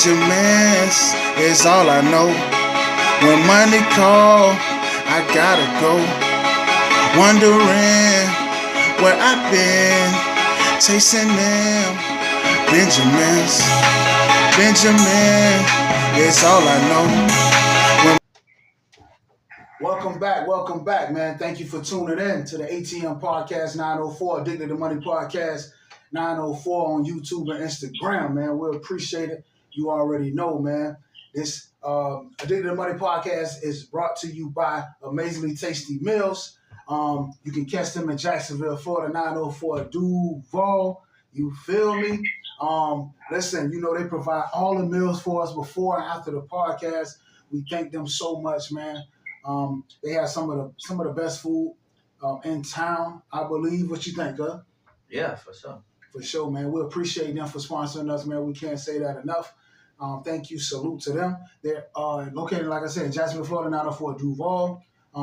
Benjamins is all I know. When money call, I gotta go. Wondering where I've been, chasing them Benjamins. Benjamin is all I know. Welcome back, man. Thank you for tuning in to the ATM Podcast 904, Addicted to Money Podcast 904 on YouTube and Instagram, man. We appreciate it. You already know, man. This Addicted to Money Podcast is brought to you by Amazingly Tasty Meals. You can catch them in Jacksonville, Florida, 904 Duval. You feel me? Listen, you know they provide all the meals for us before and after the podcast. We thank them so much, man. They have some of the best food in town, I believe. What you think, huh? Yeah, for sure. For sure, man. We appreciate them for sponsoring us, man. We can't say that enough. Thank you. Salute to them. They're located, like I said, in Jacksonville, Florida, 904 Duval.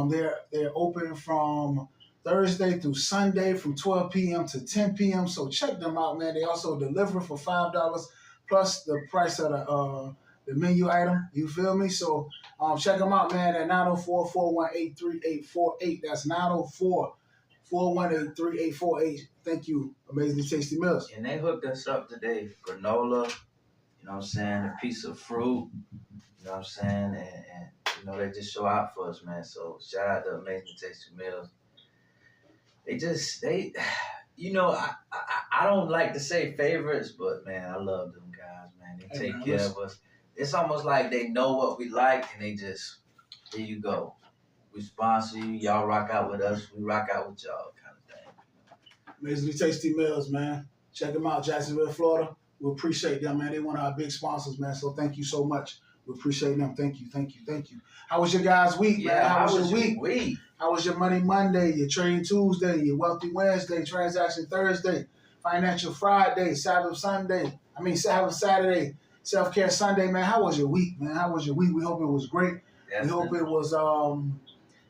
They're open from Thursday through Sunday from 12 p.m. to 10 p.m. So check them out, man. They also deliver for $5 plus the price of the menu item. You feel me? So check them out, man, at 904-418-3848. That's 904-418-3848. Thank you, Amazingly Tasty Meals. And they hooked us up today. Granola, you know what I'm saying? A piece of fruit, you know what I'm saying? And you know, they just show out for us, man. So shout out to Amazingly Tasty Meals. They you know, I don't like to say favorites, but man, I love them guys, man. They take care of us. It's almost like they know what we like, and they just, here you go. We sponsor you. Y'all rock out with us. We rock out with y'all, kind of thing. Amazingly Tasty Meals, man. Check them out, Jacksonville, Florida. We appreciate them, man. They're one of our big sponsors, man. So thank you so much. We appreciate them. Thank you. How was your guys' week, man? How was your week? How was your Money Monday, your Trading Tuesday, your Wealthy Wednesday, Transaction Thursday, Financial Friday, Sabbath Saturday, Self-Care Sunday, man? How was your week, man? How was your week? We hope it was great. We hope it was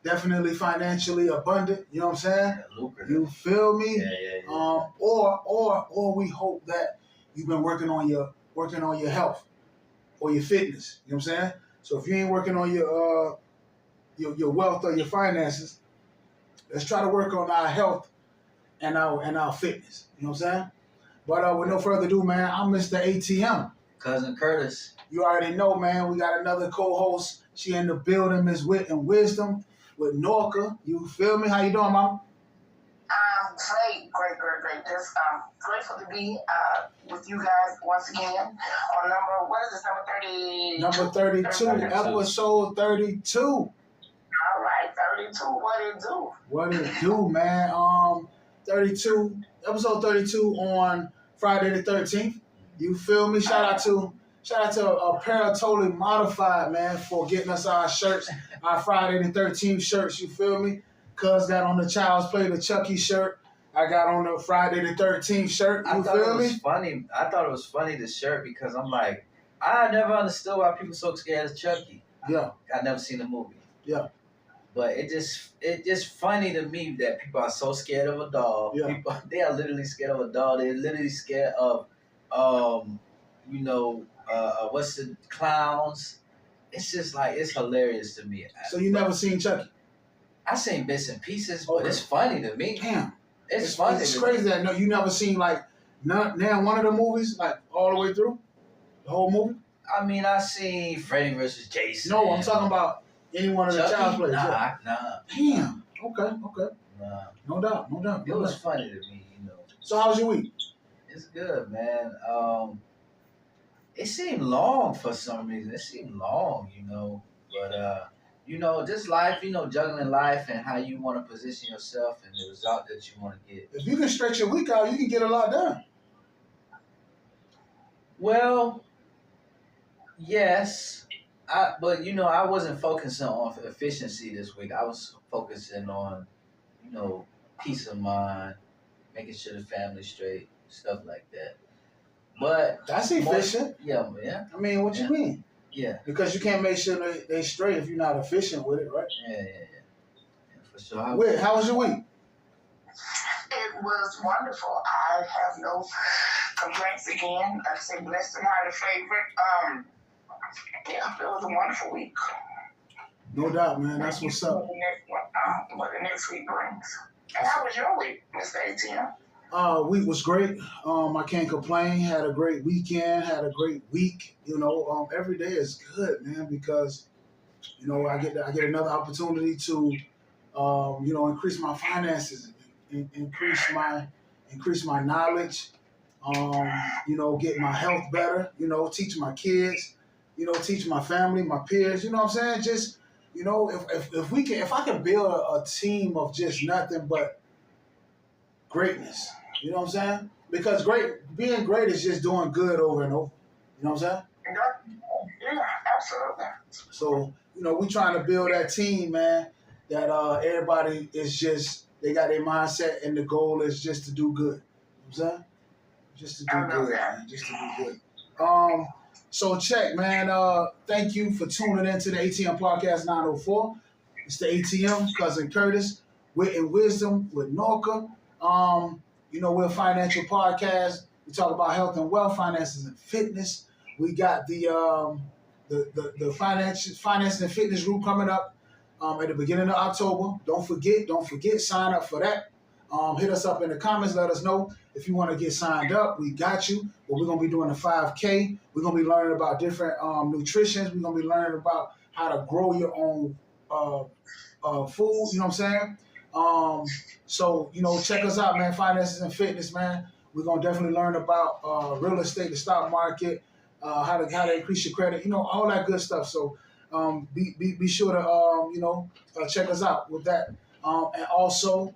definitely financially abundant. You know what I'm saying? Yeah, you feel me? Yeah. Or we hope that you've been working on your health or your fitness. You know what I'm saying? So if you ain't working on your wealth or your finances, let's try to work on our health and our fitness. You know what I'm saying? But with no further ado, man, I'm Mr. ATM. Cousin Curtis. You already know, man. We got another co-host. She in the building, Miss Wit and Wisdom with Norca. You feel me? How you doing, Mom? Great. Just grateful to be with you guys once again on number 32, episode 32. All right, 32. What it do, man? 32, episode 32 on Friday the 13th. You feel me? Shout out to Apparel Totally Modified, man, for getting us our shirts, our Friday the 13th shirts. You feel me? Cuz got on the Child's Play, the Chucky shirt. I got on the Friday the 13th shirt. You feel me? Funny. I thought it was funny, the shirt, because I'm like, I never understood why people so scared of Chucky. Yeah. I never seen the movie. Yeah. But it just funny to me that people are so scared of a doll. Yeah. They are literally scared of a doll. They're literally scared of what's the clowns? It's just like, it's hilarious to me. So you never seen Chucky? I seen bits and pieces, but it's funny to me. Damn. It's funny. It's crazy that you never seen like now one of the movies, like all the way through? The whole movie? I mean, I seen Freddy vs. Jason. No, I'm talking about any one of the Child's Plays. Nah. Damn. Okay. Nah. No doubt. It was funny to me, you know. So how was your week? It's good, man. It seemed long for some reason. It seemed long, you know. But just life, juggling life and how you want to position yourself and the result that you want to get. If you can stretch your week out, you can get a lot done. Well, yes. But I wasn't focusing on efficiency this week. I was focusing on, peace of mind, making sure the family's straight, stuff like that. But that's efficient. Yeah, man. I mean, what you mean? Yeah. Because you can't make sure they straight if you're not efficient with it, right? Yeah. For sure. How was your week? It was wonderful. I have no complaints again. Like I said, blessed and highly favored. Yeah, it was a wonderful week. No doubt, man. That's what's up. What the next week brings. And how was your week, Mr. ATM? Week was great. I can't complain. Had a great weekend. Had a great week. Every day is good, man, because I get another opportunity to increase my finances, increase my knowledge. Get my health better. Teach my kids. Teach my family, my peers. You know what I'm saying? Just if I can build a team of just nothing but greatness. You know what I'm saying? Because being great is just doing good over and over. You know what I'm saying? Yeah, absolutely. So, we trying to build that team, man, that everybody is just, they got their mindset and the goal is just to do good. You know what I'm saying? Just to do good, man. Just to do good. So check, man. Thank you for tuning in to the ATM Podcast 904. It's the ATM, Cousin Curtis, Wit and Wisdom with Norca. We're a financial podcast. We talk about health and wealth, finances and fitness. We got the finance and fitness group coming up at the beginning of October. Don't forget, sign up for that. Hit us up in the comments. Let us know if you want to get signed up. We got you. But we're going to be doing a 5K. We're going to be learning about different nutrition. We're going to be learning about how to grow your own food. You know what I'm saying? So, check us out, man. Finances and fitness, man. We're going to definitely learn about real estate, the stock market, how to increase your credit, all that good stuff. So be sure to check us out with that. And also,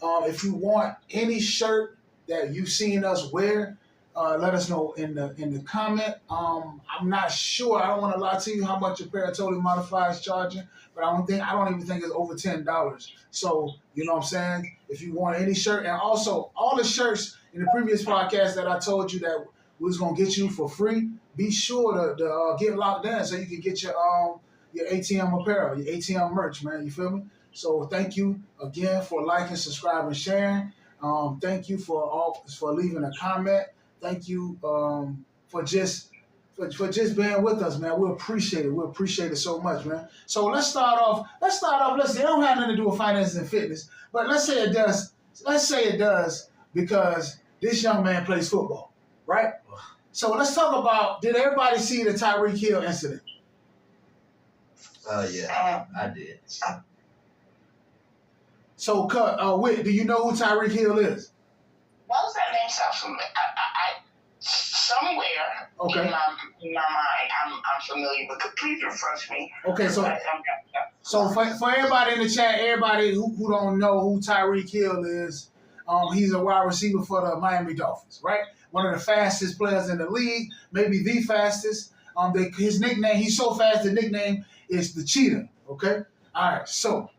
if you want any shirt that you've seen us wear, let us know in the comment. I'm not sure. I don't want to lie to you how much a pair of Totally Modified is charging, but I don't even think it's over $10. So you know what I'm saying. If you want any shirt, and also all the shirts in the previous podcast that I told you that we was gonna get you for free, be sure to get locked in so you can get your ATM apparel, your ATM merch, man. You feel me? So thank you again for liking, subscribing, sharing. Thank you for leaving a comment. Thank you for just being with us, man. We appreciate it. We appreciate it so much, man. So let's start off. Listen, it don't have nothing to do with finances and fitness, but let's say it does. Let's say it does because this young man plays football, right? So let's talk about. Did everybody see the Tyreek Hill incident? Yeah, I did. So, Whit, do you know who Tyreek Hill is? Why does that name sound familiar? Somewhere in my mind, I'm familiar, but please refresh me. Okay, so for everybody in the chat, everybody who don't know who Tyreek Hill is, he's a wide receiver for the Miami Dolphins, right? One of the fastest players in the league, maybe the fastest. His nickname, he's so fast, the nickname is the Cheetah, okay? All right, so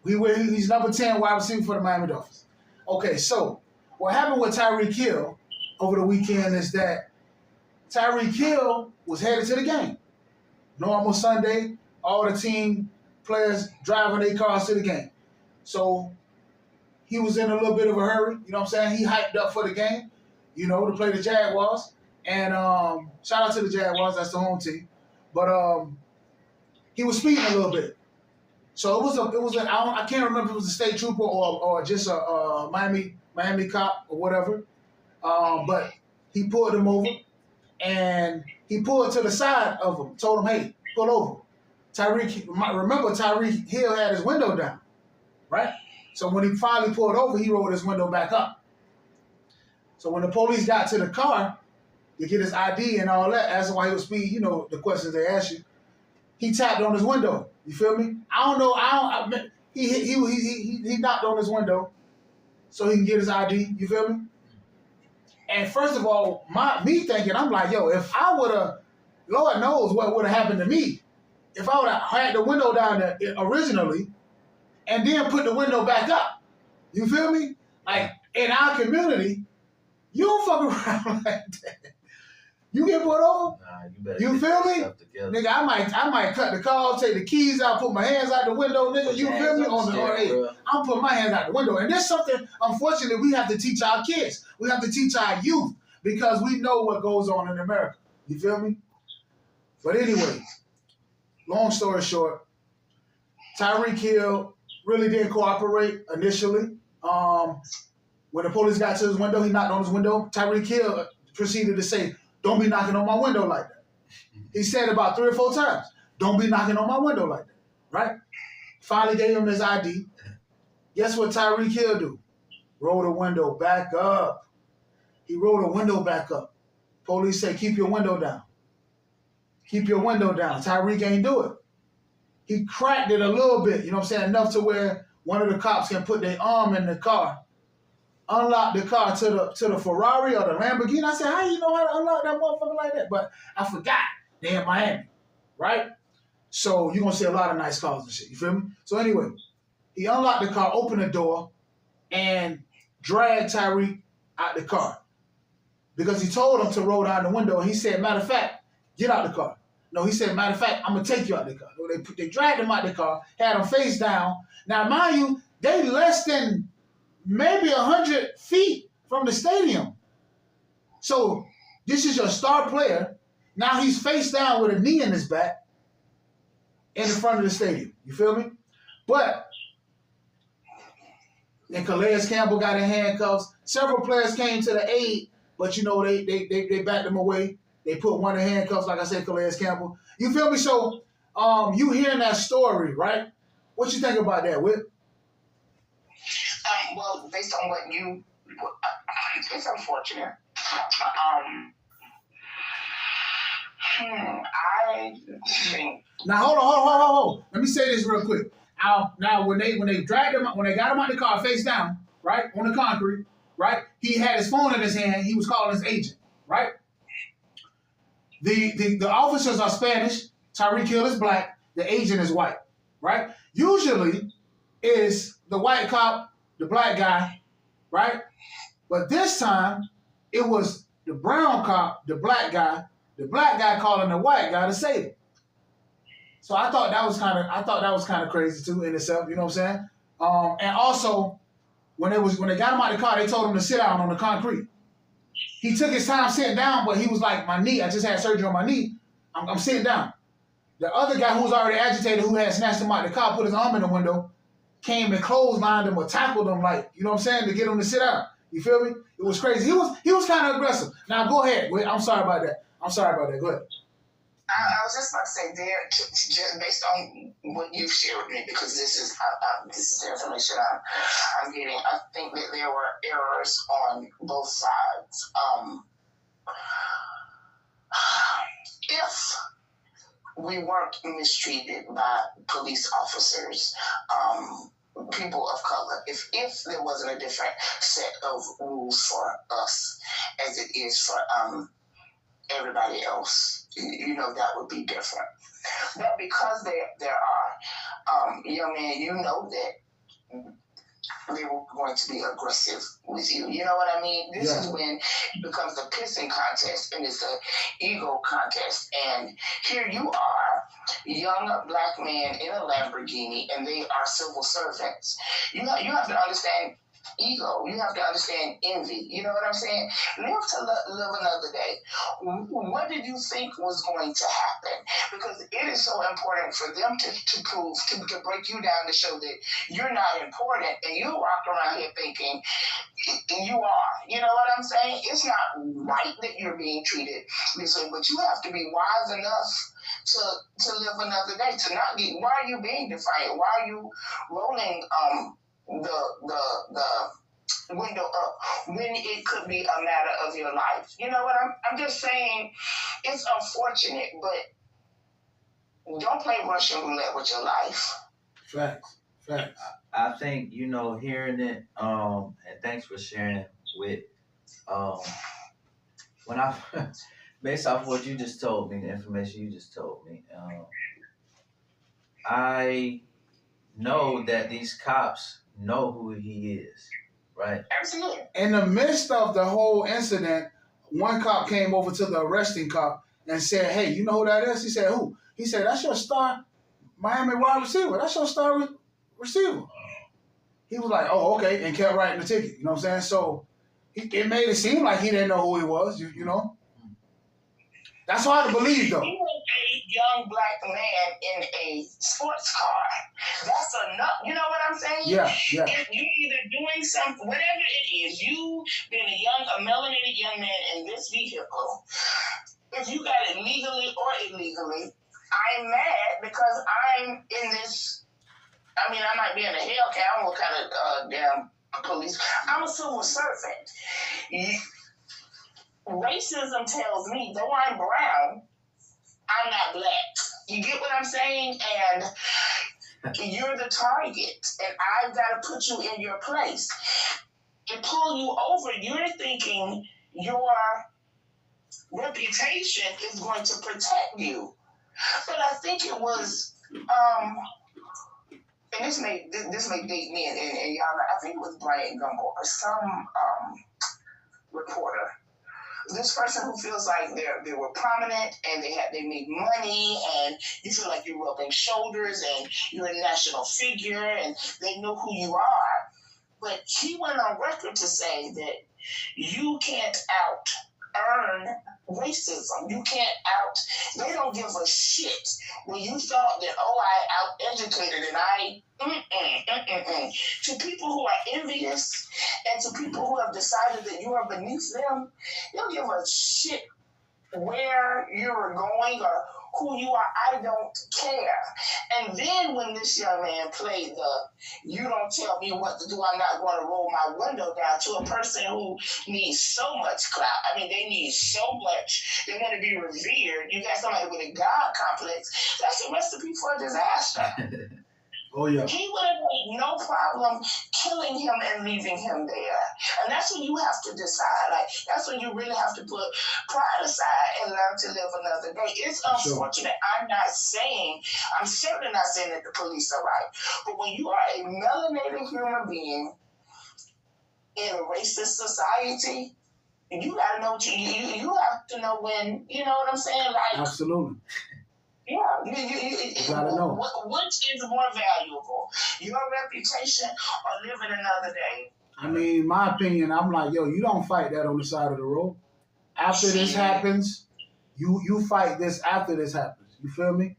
he's number 10 wide receiver for the Miami Dolphins. Okay, so what happened with Tyreek Hill over the weekend is that Tyreek Hill was headed to the game. Normal Sunday, all the team players driving their cars to the game. So he was in a little bit of a hurry, you know what I'm saying? He hyped up for the game, to play the Jaguars. And shout out to the Jaguars, that's the home team. But he was speeding a little bit. So I can't remember if it was a state trooper or just a Miami cop or whatever. But he pulled him over and he pulled to the side of him, told him, hey, pull over. Tyreek Hill had his window down, right? So when he finally pulled over, he rolled his window back up. So when the police got to the car to get his ID and all that, asking why he was speeding, the questions they ask you, he tapped on his window. You feel me? He knocked on his window so he can get his ID. You feel me? And first of all, me thinking, I'm like, yo, if I would have, Lord knows what would have happened to me. If I would have had the window down there originally and then put the window back up. You feel me? Like, in our community, you don't fuck around like that. You get pulled over? Nah, you better. You feel me? Nigga, I might cut the car off, take the keys out, put my hands out the window, nigga. You feel me? I'm putting my hands out the window. And there's something, unfortunately, we have to teach our kids. We have to teach our youth. because we know what goes on in America. You feel me? But anyway, long story short, Tyreek Hill really didn't cooperate initially. When the police got to his window, he knocked on his window. Tyreek Hill proceeded to say, "Don't be knocking on my window like that." He said about 3 or 4 times, "Don't be knocking on my window like that." Right? Finally gave him his ID. Guess what Tyreek Hill do? Roll the window back up. He rolled the window back up. Police say, "Keep your window down. Keep your window down." Tyreek ain't do it. He cracked it a little bit, you know what I'm saying? Enough to where one of the cops can put their arm in the car, unlock the car to the Ferrari or the Lamborghini. I said, how you know how to unlock that motherfucker like that? But I forgot. They in Miami, right? So you're going to see a lot of nice cars and shit. You feel me? So anyway, he unlocked the car, opened the door, and dragged Tyreek out the car. Because he told him to roll down the window. And he said, matter of fact, get out the car. No, he said, matter of fact, I'm going to take you out the car. They dragged him out the car, had him face down. Now, mind you, they less than maybe 100 feet from the stadium. So this is your star player. Now he's face down with a knee in his back in the front of the stadium. You feel me? But then Calais Campbell got in handcuffs. Several players came to the aid, but you know they backed him away. They put one in handcuffs, like I said, Calais Campbell. You feel me? So you hearing that story, right? What you think about that, Whip? Well, based on what you, it's unfortunate. I think. Now hold on. Let me say this real quick. Now when they dragged him, when they got him out the car face down, right on the concrete, right? He had his phone in his hand. He was calling his agent, right? The officers are Spanish. Tyreek Hill is black. The agent is white, right? Usually, it's the white cop, the black guy, right? But this time, it was the brown cop, the black guy calling the white guy to save him. So I thought that was kind of crazy too in itself. You know what I'm saying? And also, when they got him out of the car, they told him to sit down on the concrete. He took his time sitting down, but he was like, my knee, I just had surgery on my knee. I'm sitting down. The other guy who was already agitated, who had snatched him out of the car, put his arm in the window, came and clotheslined him or tackled him, like, you know what I'm saying, to get him to sit down. You feel me? It was crazy. He was kind of aggressive. Now go ahead. Wait, I'm sorry about that. Go ahead. I was just about to say there, just based on what you've shared with me, because this is the information I'm getting. I think that there were errors on both sides. If we weren't mistreated by police officers, people of color, if there wasn't a different set of rules for us as it is for everybody else, you know, that would be different. But because there are young men, you know that they were going to be aggressive with you. You know what I mean? This is when it becomes a pissing contest and it's an ego contest. And here you are, young black man in a Lamborghini, and they are civil servants. You have to understand ego. You have to understand envy. You know what I'm saying? Live to live another day. What did you think was going to happen? Because it is so important for them to prove, to break you down, to show that you're not important, and you walk around here thinking you are. You know what I'm saying? It's not right that you're being treated this way, but you have to be wise enough to live another day, to not get. Why are you being defiant? Why are you rolling the window up when it could be a matter of your life? You know what I'm just saying? It's unfortunate, but don't play Russian roulette with your life. Facts. I think, you know, hearing it, and thanks for sharing with, when I, based off what you just told me, the information you just told me, I know that these cops know who he is, right? Absolutely. In the midst of the whole incident, one cop came over to the arresting cop and said, hey, you know who that is? He said, who? He said, that's your star Miami wide receiver. That's your star receiver. He was like, oh, okay, and kept writing the ticket. You know what I'm saying? So it made it seem like he didn't know who he was. You know, that's hard to believe though. He was a young black man in a sports car. That's enough. You know what I'm saying? Yeah. If you're either doing something, whatever it is, you being a melanated young man in this vehicle, if you got it legally or illegally, I'm mad because I'm in this. I mean, I might be in a Hellcat. I don't know what kind of damn police. I'm a civil servant. Racism tells me, though I'm brown, I'm not black. You get what I'm saying? And you're the target, and I've got to put you in your place and pull you over. You're thinking your reputation is going to protect you, but I think it was, and this may date me and y'all. I think it was Brian Gumbo or some reporter. This person who feels like they were prominent and they made money, and you feel like you're rubbing shoulders and you're a national figure and they know who you are. But he went on record to say that you can't out-earn racism. You can't they don't give a shit. When you thought that, I out-educated and to people who are envious and to people who have decided that you are beneath them, they don't give a shit where you're going or who you are. I don't care. And then when this young man played you don't tell me what to do, I'm not going to roll my window down, to a person who needs so much clout. I mean, they need so much. They want to be revered. You got somebody with a God complex. That's a recipe for a disaster. Oh, yeah. He would have made no problem killing him and leaving him there. And that's when you have to decide. Like, that's when you really have to put pride aside and learn to live another day. It's unfortunate. Sure. I'm certainly not saying that the police are right. But when you are a melanated human being in a racist society, you got to know what you have to know when, you know what I'm saying? Like, absolutely. Yeah, you gotta know. Which is more valuable, your reputation or living another day? I mean, my opinion, I'm like, yo, you don't fight that on the side of the road. After this happens, you fight this after this happens. You feel me?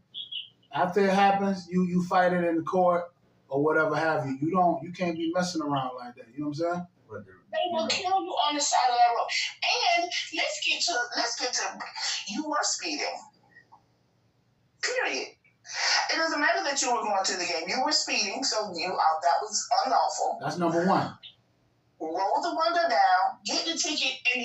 After it happens, you fight it in the court or whatever have you. You can't be messing around like that. You know what I'm saying? They will kill you on the side of that road. And let's get to you were speeding. Period. It doesn't matter that you were going to the game. You were speeding, so that was unlawful. That's number one. Roll the window down, get the ticket, and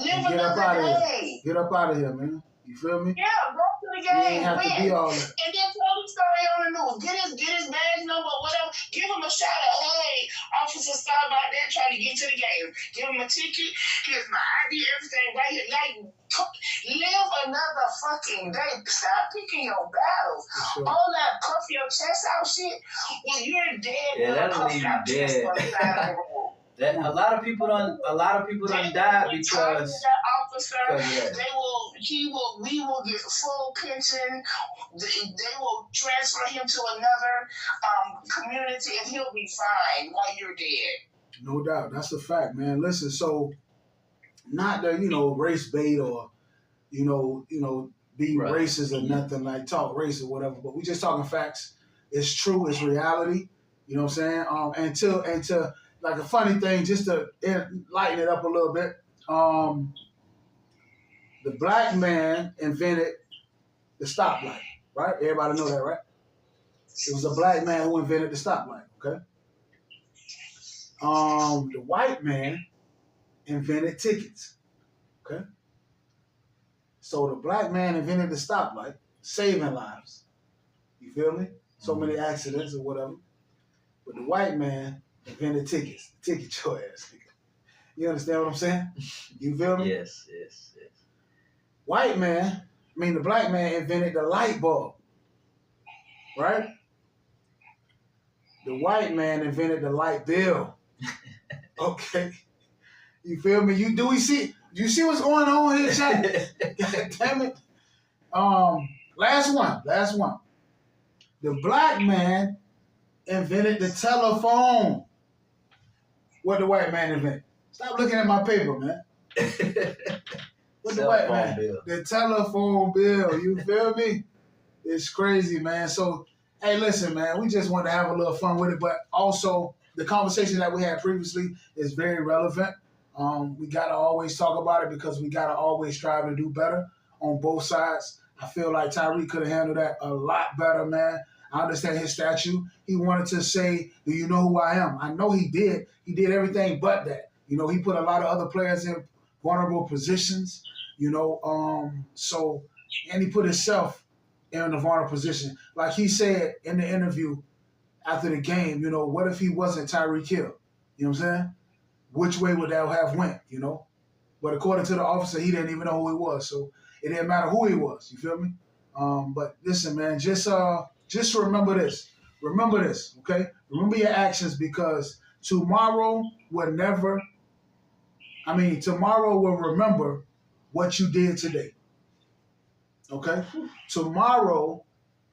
live another day. Get up out of here, man. You feel me? Yeah, go to the game. You ain't have to be all that. And then tell the story on the news. Get his badge number, whatever. Give him a shout out. Hey, Officer Scott out there trying to get to the game. Give him a ticket. Here's my ID, everything right here. Like, live another fucking day. Stop picking your battles. Sure. All that puff your chest out shit. When you're dead, that'll leave you dead. A lot of people done died because we will get full pension. They will transfer him to another community, and he'll be fine while you're dead. No doubt, that's a fact, man. Listen, so not that race bait or be right. Racist or nothing, like talk race or whatever, but we just talking facts. It's true, it's reality. You know what I'm saying? And to like a funny thing, just to lighten it up a little bit. The black man invented the stoplight, right? Everybody know that, right? It was a black man who invented the stoplight, okay? The white man invented tickets, okay? So the black man invented the stoplight, saving lives. You feel me? So many accidents or whatever. But the white man invented tickets. Ticket your ass, nigga. You understand what I'm saying? You feel me? Yes. The black man invented the light bulb, right? The white man invented the light bill. Okay. You feel me? You see what's going on here, chat? God damn it. Last one. The black man invented the telephone. What the white man invented? Stop looking at my paper, man. What the white man? bill. The telephone bill. You feel me? It's crazy, man. So, hey, listen, man. We just want to have a little fun with it, but also the conversation that we had previously is very relevant. We gotta always talk about it because we gotta always strive to do better on both sides. I feel like Tyreek could have handled that a lot better, man. I understand his statue. He wanted to say, "Do you know who I am?" I know he did. He did everything but that. You know, he put a lot of other players in vulnerable positions. You know, and he put himself in a vulnerable position. Like he said in the interview after the game, you know, what if he wasn't Tyreek Hill? You know what I'm saying? Which way would that have went, you know? But according to the officer, he didn't even know who he was. So it didn't matter who he was. You feel me? But listen, man, just remember this. Remember this, okay? Remember your actions because tomorrow will remember what you did today. Okay? Tomorrow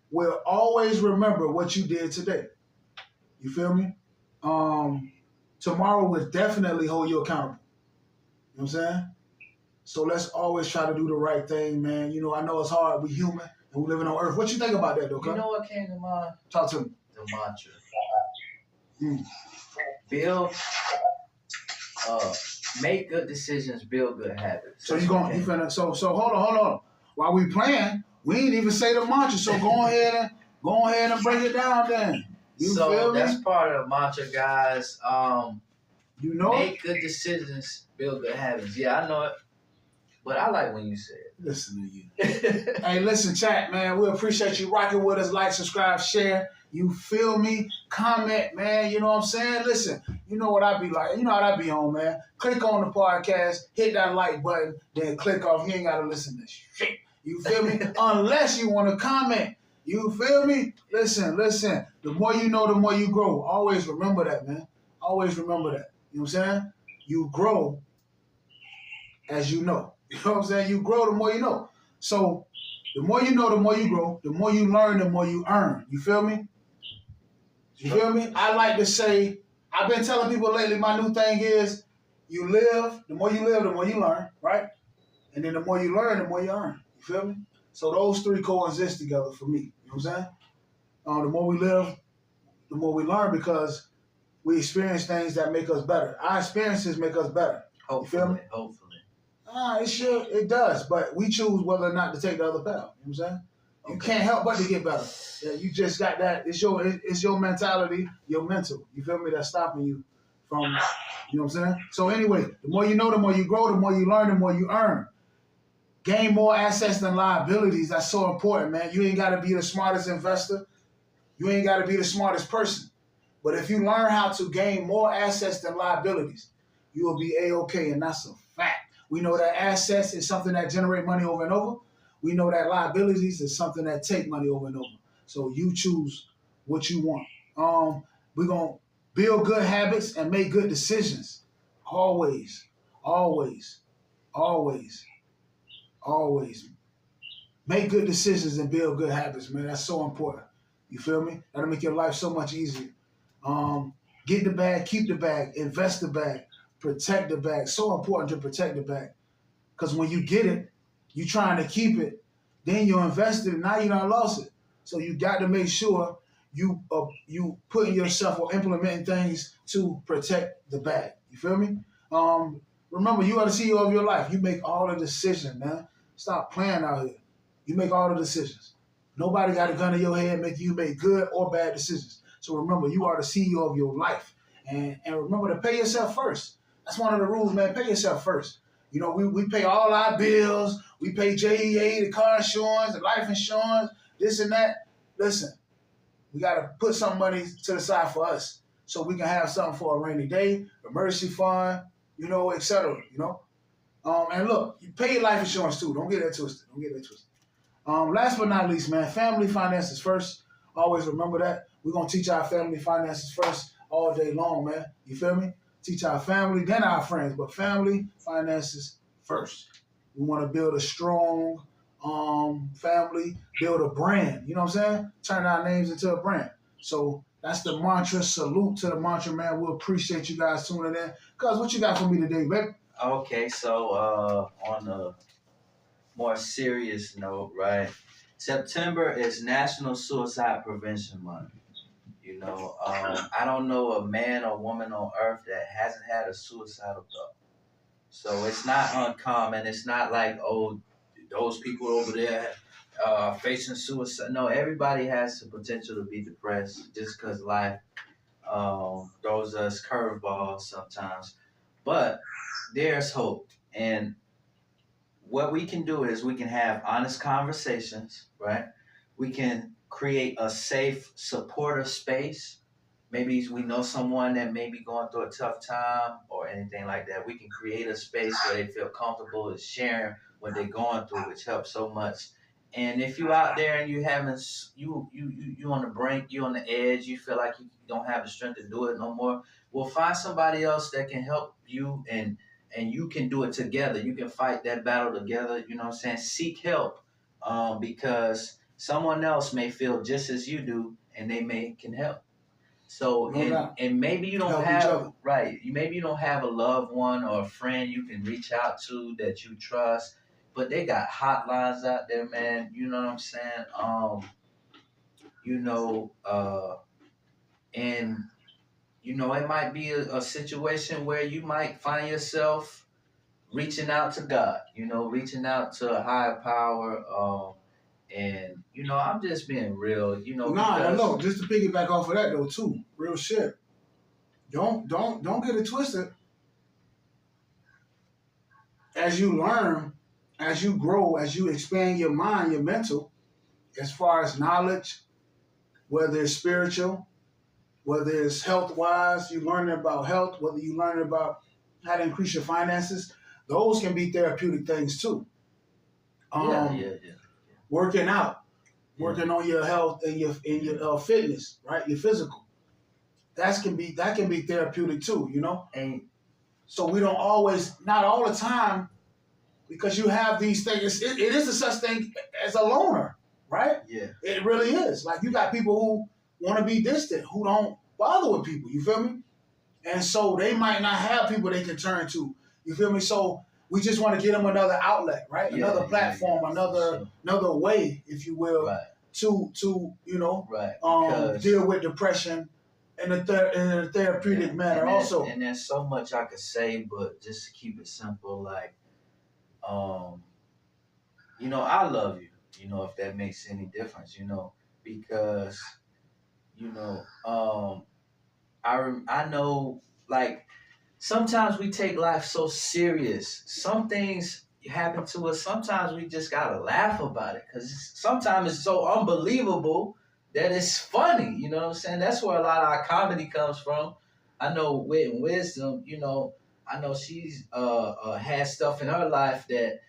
will always remember what you did today. You feel me? Tomorrow will definitely hold you accountable. You know what I'm saying? So let's always try to do the right thing, man. You know, I know it's hard. We human and we living on Earth. What you think about that, though? You know what came to mind? Talk to me. The mantra. Build, make good decisions, build good habits. So so hold on. While we we ain't even say the mantra. So go ahead and break it down then. You feel me? That's part of the mantra, guys. You know, make good decisions, build good habits. Yeah, I know it. But I like when you say it. Listen to you. Hey, listen, chat, man. We appreciate you rocking with us. Like, subscribe, share. You feel me? Comment, man. You know what I'm saying? Listen, you know what I be like. You know how I be on, man. Click on the podcast, hit that like button, then click off. You ain't got to listen to shit. You feel me? Unless you want to comment. You feel me? Listen. The more you know, the more you grow. Always remember that, man. Always remember that. You know what I'm saying? You grow as you know. You know what I'm saying? You grow the more you know. So the more you know, the more you grow. The more you learn, the more you earn. You feel me? You feel me? I like to say, I've been telling people lately, my new thing is, you live, the more you learn, right? And then the more you learn, the more you earn. You feel me? So those three coexist together for me. You know what I'm saying? The more we live, the more we learn because we experience things that make us better. Our experiences make us better. Hopefully, you feel me? Hopefully. It does, but we choose whether or not to take the other path. You know what I'm saying? You can't help but to get better. Yeah, you just got that. It's your mentality, your mental. You feel me? That's stopping you from, you know what I'm saying? So anyway, the more you know, the more you grow, the more you learn, the more you earn. Gain more assets than liabilities. That's so important, man. You ain't got to be the smartest investor. You ain't got to be the smartest person. But if you learn how to gain more assets than liabilities, you will be A-OK, and that's a fact. We know that assets is something that generate money over and over. We know that liabilities is something that take money over and over. So you choose what you want. We're going to build good habits and make good decisions. Always. Make good decisions and build good habits, man. That's so important. You feel me? That'll make your life so much easier. Get the bag, keep the bag, invest the bag, protect the bag. So important to protect the bag. Because when you get it, you trying to keep it, then you invested it, now you done lost it. So you got to make sure you putting yourself or implementing things to protect the bag. You feel me? Remember, you are the CEO of your life. You make all the decisions, man. Stop playing out here. You make all the decisions. Nobody got a gun in your head making you make good or bad decisions. So remember, you are the CEO of your life. And remember to pay yourself first. That's one of the rules, man. Pay yourself first. You know, we pay all our bills. We pay JEA, the car insurance, the life insurance, this and that. Listen, we got to put some money to the side for us so we can have something for a rainy day, emergency fund, you know, et cetera, you know. And look, you pay your life insurance too. Don't get that twisted. Last but not least, man, family finances first. Always remember that. We're going to teach our family finances first all day long, man. You feel me? Teach our family, then our friends, but family finances first. We want to build a strong family, build a brand. You know what I'm saying? Turn our names into a brand. So That's the mantra. Salute to the mantra, man. We appreciate you guys tuning in. Cuz, what you got for me today, baby? Okay, so on a more serious note, right? September is National Suicide Prevention Month. You know, I don't know a man or woman on earth that hasn't had a suicidal thought. So it's not uncommon. It's not like, oh, those people over there facing suicide. No, everybody has the potential to be depressed just because life throws us curveballs sometimes. But there's hope. And what we can do is we can have honest conversations, right? We can create a safe, supportive space. Maybe we know someone that may be going through a tough time or anything like that. We can create a space where they feel comfortable in sharing what they're going through, which helps so much. And if you out there and you having you on the brink, you on the edge, you feel like you don't have the strength to do it no more, well, find somebody else that can help you, and you can do it together. You can fight that battle together. You know what I'm saying? Seek help, because someone else may feel just as you do, and they can help. So and maybe you don't Help each have other. right. Maybe you don't have a loved one or a friend you can reach out to that you trust, but they got hotlines out there, man. You know what I'm saying? You know, and you know it might be a situation where you might find yourself reaching out to God. You know, reaching out to a higher power. And you know, I'm just being real. You know, Nah, because no, just to piggyback off of that though, too. Real shit. Don't get it twisted. As you learn, as you grow, as you expand your mind, your mental, as far as knowledge, whether it's spiritual, whether it's health wise, you learning about health, whether you learning about how to increase your finances, those can be therapeutic things too. yeah. Working out, working on your health and your fitness, right? Your physical. That can be therapeutic too, you know. And So we don't always, not all the time, because you have these things. It is a such thing as a loner, right? yeah. It really is. Like you got people who want to be distant, who don't bother with people. You feel me? And so they might not have people they can turn to. You feel me? So we just want to give them another outlet, right? Yeah, another platform, another way, if you will, Right. to you know, Right. deal with depression in a therapeutic manner. Also, and there's so much I could say, but just to keep it simple, like, you know, I love you. You know, if that makes any difference, you know, because, you know, I know, like, sometimes we take life so serious. Some things happen to us. Sometimes we just gotta laugh about it because sometimes it's so unbelievable that it's funny. You know what I'm saying? That's where a lot of our comedy comes from. I know Wit and Wisdom. You know, I know she's had stuff in her life that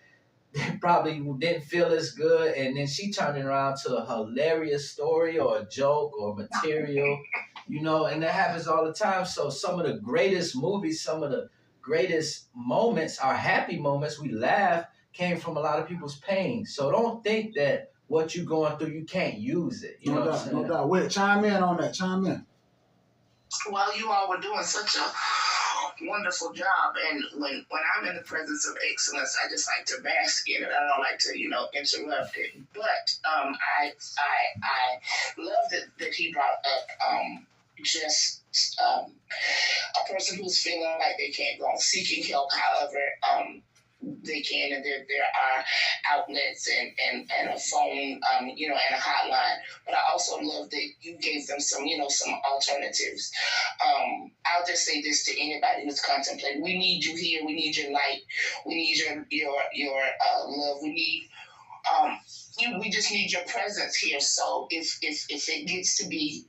probably didn't feel as good, and then she turned it around to a hilarious story or a joke or material, you know, and that happens all the time. So some of the greatest movies, some of the greatest moments, our happy moments, we laugh, came from a lot of people's pain. So don't think that what you're going through, you can't use it. You know what I'm saying? No doubt. Wait, chime in on that. Chime in. Well, you all were doing such a wonderful job, and when I'm in the presence of excellence, I just like to bask in it. I don't like to, interrupt it. But I love that he brought up just a person who's feeling like they can't go on seeking help. However, they can, and there are outlets and a phone, and a hotline. But I also love that you gave them some alternatives. I'll just say this to anybody who's contemplating: we need you here. We need your light. We need your love. We need we just need your presence here. So if it gets to be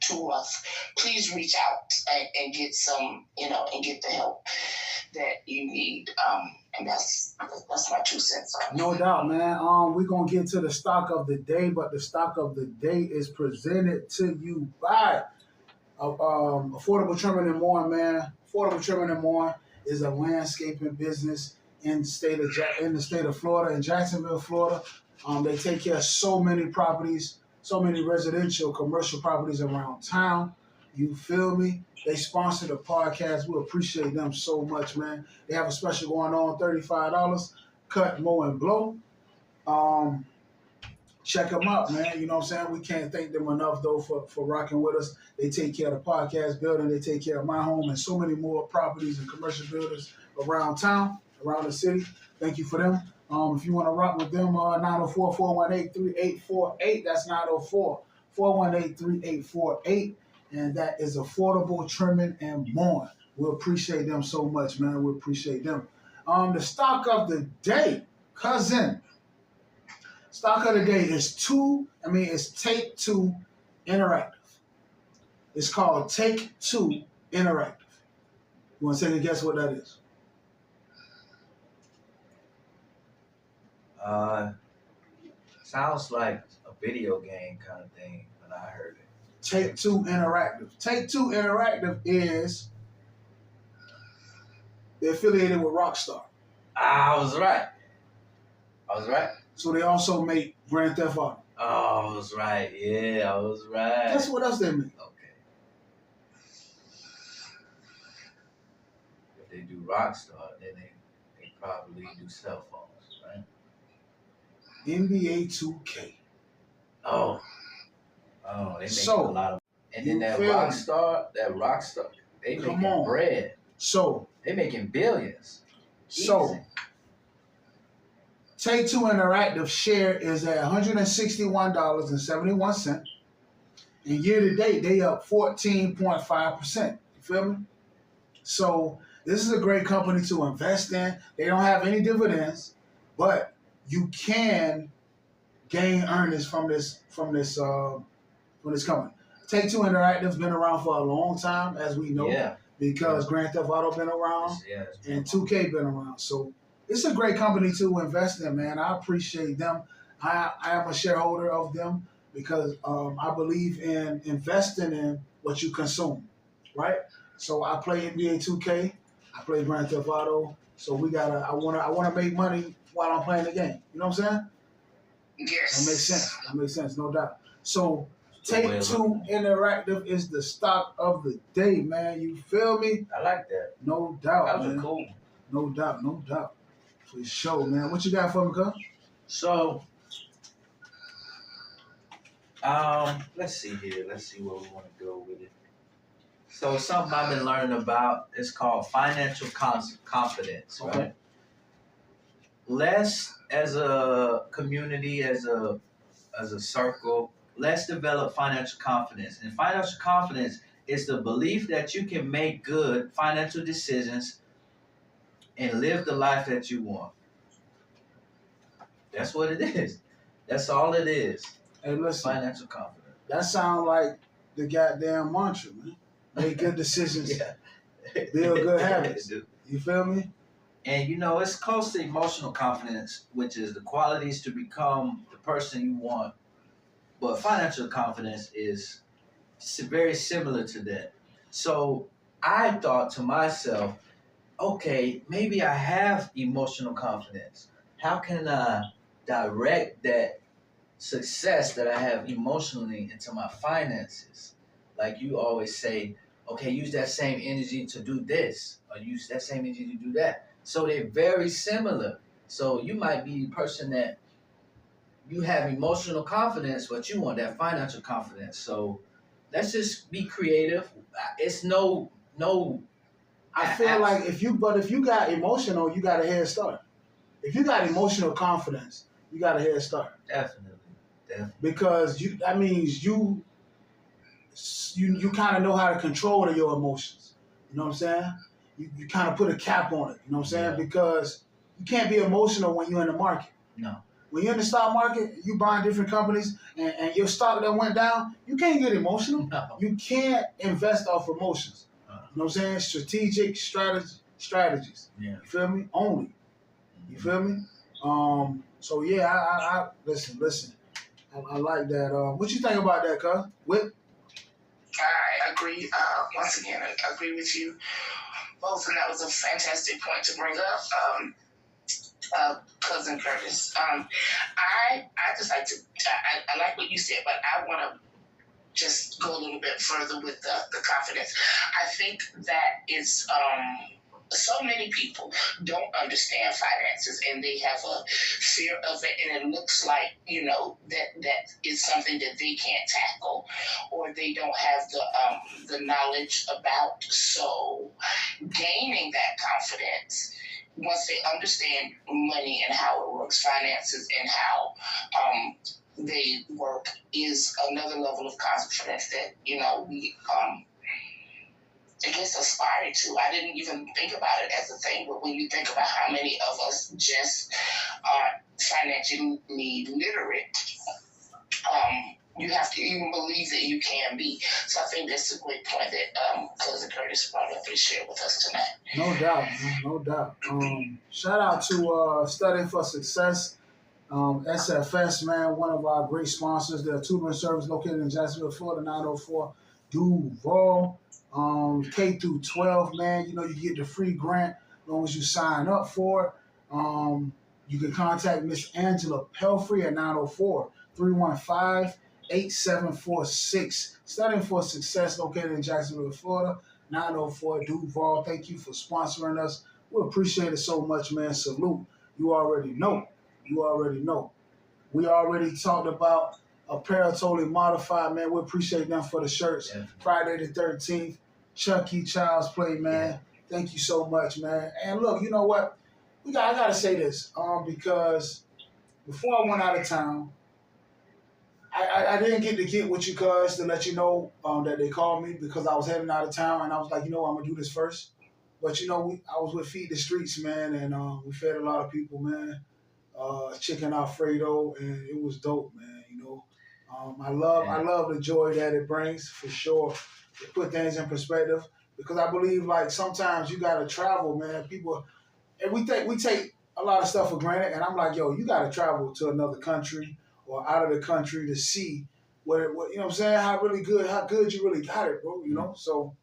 too rough, please reach out and get some, and get the help that you need. And that's my 2 cents on it. No doubt, man. We're gonna get to the stock of the day, but the stock of the day is presented to you by Affordable Trimming and More, man. Affordable Trimming and More is a landscaping business in the state of Florida, in Jacksonville, Florida. They take care of so many properties, so many residential, commercial properties around town. You feel me? They sponsor the podcast. We appreciate them so much, man. They have a special going on, $35, cut, mow, and blow. Check them out, man. You know what I'm saying? We can't thank them enough, though, for rocking with us. They take care of the podcast building. They take care of my home and so many more properties and commercial buildings around town, around the city. Thank you for them. If you want to rock with them, 904-418-3848. That's 904-418-3848. And that is affordable trimming and mowing. We appreciate them so much, man. We appreciate them. The stock of the day, cousin. Stock of the day is Take Two Interactive. It's called Take Two Interactive. You want to take a guess what that is? Sounds like a video game kind of thing when I heard it. Take Two Interactive. Take Two Interactive is they're affiliated with Rockstar. I was right. So they also make Grand Theft Auto. Oh, I was right. Yeah, I was right. Guess what else they make? Okay. If they do Rockstar, then they probably do cell phones, right? NBA 2K. Oh, they make a lot of. And then that Rockstar, they making bread. So they making billions. So Easy. Take Two Interactive share is at $161.71. And year to date, they up 14.5%. You feel me? So this is a great company to invest in. They don't have any dividends, but you can gain earnings from this company. Take Two Interactive's been around for a long time, as we know, because Grand Theft Auto been around and 2K been around. So it's a great company to invest in, man. I appreciate them. I am a shareholder of them because I believe in investing in what you consume, right? So I play NBA 2K, I play Grand Theft Auto. So I wanna make money while I'm playing the game. You know what I'm saying? Yes. That makes sense, no doubt. So Take Two Interactive is the stock of the day, man. You feel me? I like that. No doubt, That was man. cool. No doubt. For sure, man. What you got for me, cuz? So, let's see here. Let's see where we want to go with it. So, something I've been learning about is called financial confidence, right? Okay. Let's, as a community, as a circle, let's develop financial confidence. And financial confidence is the belief that you can make good financial decisions and live the life that you want. That's what it is. That's all it is. Hey, listen. Financial confidence. That sounds like the goddamn mantra, man. Make good decisions. Build good habits. You feel me? And it's close to emotional confidence, which is the qualities to become the person you want. But financial confidence is very similar to that. So I thought to myself, okay, maybe I have emotional confidence. How can I direct that success that I have emotionally into my finances? Like you always say, okay, use that same energy to do this, or use that same energy to do that. So they're very similar. So you might be the person that you have emotional confidence, but you want that financial confidence. So let's just be creative. It's no. I feel like if you got emotional, you got a head start. If you got emotional confidence, you got a head start. Definitely. Because that means you kind of know how to control your emotions. You know what I'm saying? You kind of put a cap on it. You know what I'm saying? Yeah. Because you can't be emotional when you're in the market. No. When you're in the stock market, you buying different companies, and your stock that went down, you can't get emotional. No. You can't invest off emotions. You know what I'm saying? Strategic strategies. Yeah. You feel me? Only. You feel me? So yeah, I listen. I like that. What you think about that, cuz? Whip? I agree. Once again, I agree with you both, and that was a fantastic point to bring up. Cousin Curtis. I just like to. I like what you said, but I want to just go a little bit further with the confidence. I think that is so many people don't understand finances and they have a fear of it, and it looks like that is something that they can't tackle or they don't have the knowledge about. So gaining that confidence once they understand money and how it works, finances and how they work, is another level of confidence that we I guess aspire to. I didn't even think about it as a thing, but when you think about how many of us just are financially literate, you have to even believe that you can be. So I think that's a great point that Cousin Curtis brought up and shared with us tonight. No doubt, man. No doubt. Shout out to Studying for Success, SFS, man, one of our great sponsors. They're a tutoring service located in Jacksonville, Florida, 904 Duval. K through 12, man. You get the free grant as long as you sign up for it. You can contact Miss Angela Pelfrey at 904-315-8746. Studying for Success, located in Jacksonville, Florida, 904 Duval. Thank you for sponsoring us. We appreciate it so much, man. Salute. You already know. You already know. We already talked about Apparel Totally Modified, man. We appreciate them for the shirts. Yeah. Friday the 13th, Chucky Child's Play, man. Yeah. Thank you so much, man. And look, you know what? I gotta say this, because before I went out of town, I didn't get with you cuz to let you know that they called me because I was heading out of town, and I was like, I'm gonna do this first. But I was with Feed the Streets, man, and we fed a lot of people, man. Chicken Alfredo, and it was dope, man. I love the joy that it brings, for sure. It put things in perspective, because I believe like sometimes you gotta travel, man. People, and we take a lot of stuff for granted, and I'm like, yo, you gotta travel to another country or out of the country to see what you know what I'm saying, how good you really got it, bro. So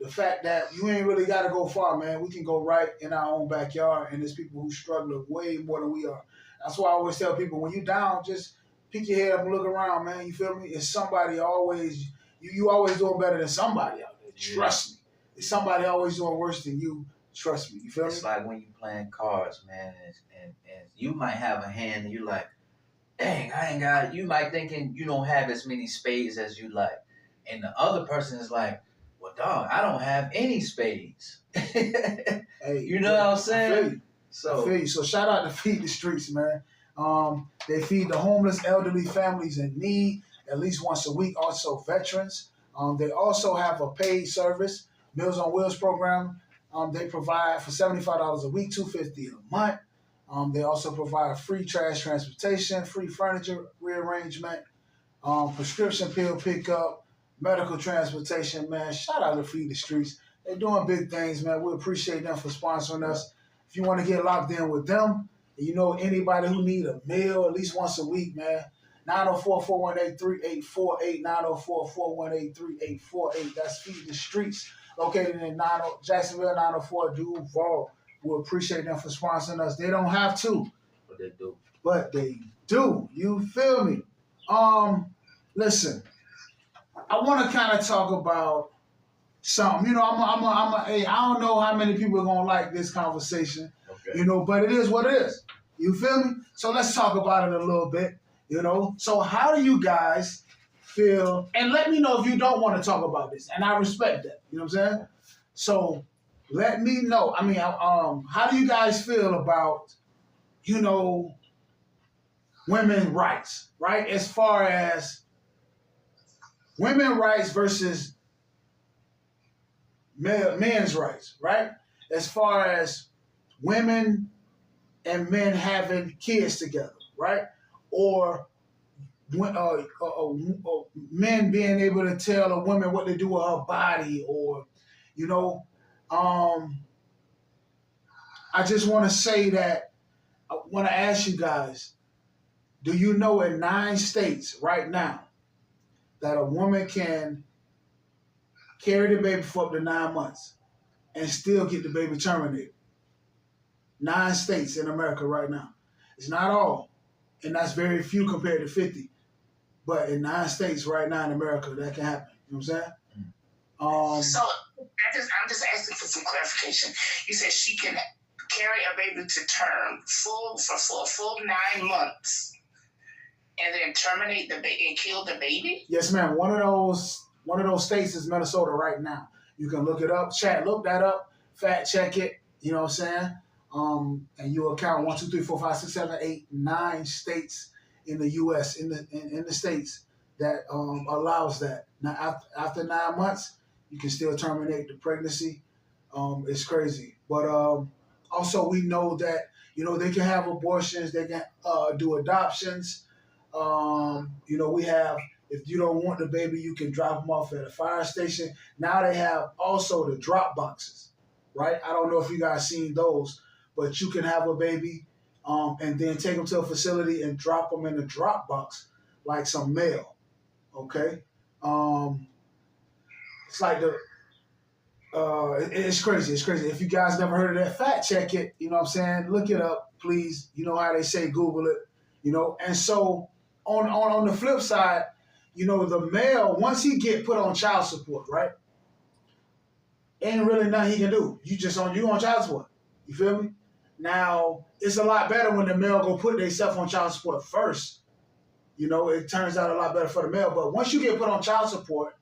the fact that you ain't really gotta go far, man. We can go right in our own backyard, and there's people who struggle way more than we are. That's why I always tell people, when you down, just pick your head up and look around, man. You feel me? It's somebody always, you always doing better than somebody out there. Trust me. It's somebody always doing worse than you. Trust me. You feel me? It's like when you playing cards, man, and you might have a hand and you're like, dang, I ain't got it. You might thinking you don't have as many spades as you like. And the other person is like, well, dog, I don't have any spades. Hey, you know what I'm saying? I feel you. So shout out to Feed the Streets, man. They feed the homeless, elderly families in need at least once a week. Also veterans. They also have a paid service, Meals on Wheels program. They provide for $75 a week, $250 a month. They also provide free trash transportation, free furniture rearrangement, prescription pill pickup, medical transportation, man. Shout out to Feed the Streets. They're doing big things, man. We appreciate them for sponsoring us. If you want to get locked in with them, and anybody who need a meal at least once a week, man, 904-418-3848, 904-418-3848. That's Feed the Streets, located in Jacksonville, 904 Duval. We appreciate them for sponsoring us. They don't have to, but they do. You feel me? Listen, I want to kind of talk about something. I don't know how many people are gonna like this conversation. Okay. But it is what it is. You feel me? So let's talk about it a little bit. So how do you guys feel? And let me know if you don't want to talk about this, and I respect that. You know what I'm saying? So let me know. How do you guys feel about, women's rights, right? As far as women's rights versus men's rights, right? As far as women and men having kids together, right? Or men being able to tell a woman what to do with her body, or, I just want to say that I want to ask you guys, do you know in 9 states right now that a woman can carry the baby for up to 9 months and still get the baby terminated? 9 states in America right now. It's not all, and that's very few compared to 50. But in 9 states right now in America, that can happen. You know what I'm saying? So I'm just asking for some clarification. You said she can carry a baby to term for a full 9 months and then terminate the baby and kill the baby? Yes, ma'am. One of those states is Minnesota right now. You can look it up. Chat, look that up. Fact check it. You know what I'm saying? And you'll count 1, 2, 3, 4, 5, 6, 7, 8, 9 states in the U.S. in the states that allows that. Now after 9 months, you can still terminate the pregnancy. It's crazy, but also we know that they can have abortions, they can do adoptions. We have, if you don't want the baby, you can drop them off at a fire station. Now they have also the drop boxes, right? I don't know if you guys seen those, but you can have a baby and then take them to a facility and drop them in the drop box like some mail, okay? It's like it's crazy. It's crazy. If you guys never heard of that, fact check it. You know what I'm saying? Look it up, please. You know how they say Google it, And so on the flip side, the male, once he get put on child support, right? Ain't really nothing he can do. You on child support. You feel me? Now, it's a lot better when the male go put themselves on child support first. It turns out a lot better for the male. But once you get put on child support,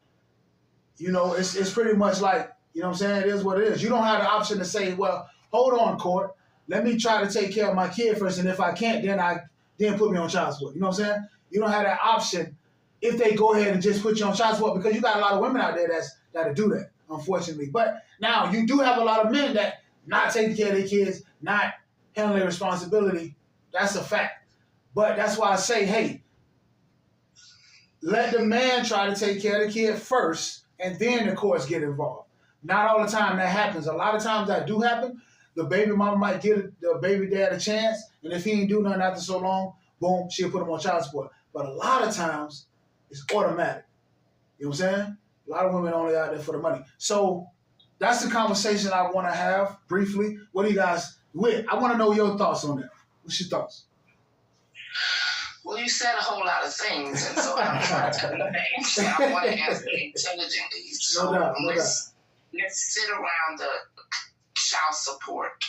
it's pretty much like, you know what I'm saying? It is what it is. You don't have the option to say, well, hold on, court. Let me try to take care of my kid first, and if I can't, then put me on child support. You know what I'm saying? You don't have that option if they go ahead and just put you on child support, because you got a lot of women out there that'll do that, unfortunately. But now you do have a lot of men that not taking care of their kids, not handling their responsibility. That's a fact. But that's why I say, hey, let the man try to take care of the kid first, and then the courts get involved. Not all the time that happens. A lot of times that do happen. The baby mama might give the baby dad a chance, and if he ain't do nothing after so long, boom, she'll put him on child support. But a lot of times, it's automatic. You know what I'm saying? A lot of women only out there for the money. So that's the conversation I want to have briefly. What do you guys, I want to know your thoughts on that. What's your thoughts? Well, you said a whole lot of things, and so I'm trying to I want to answer intelligently. So no doubt. Let's sit around the child support.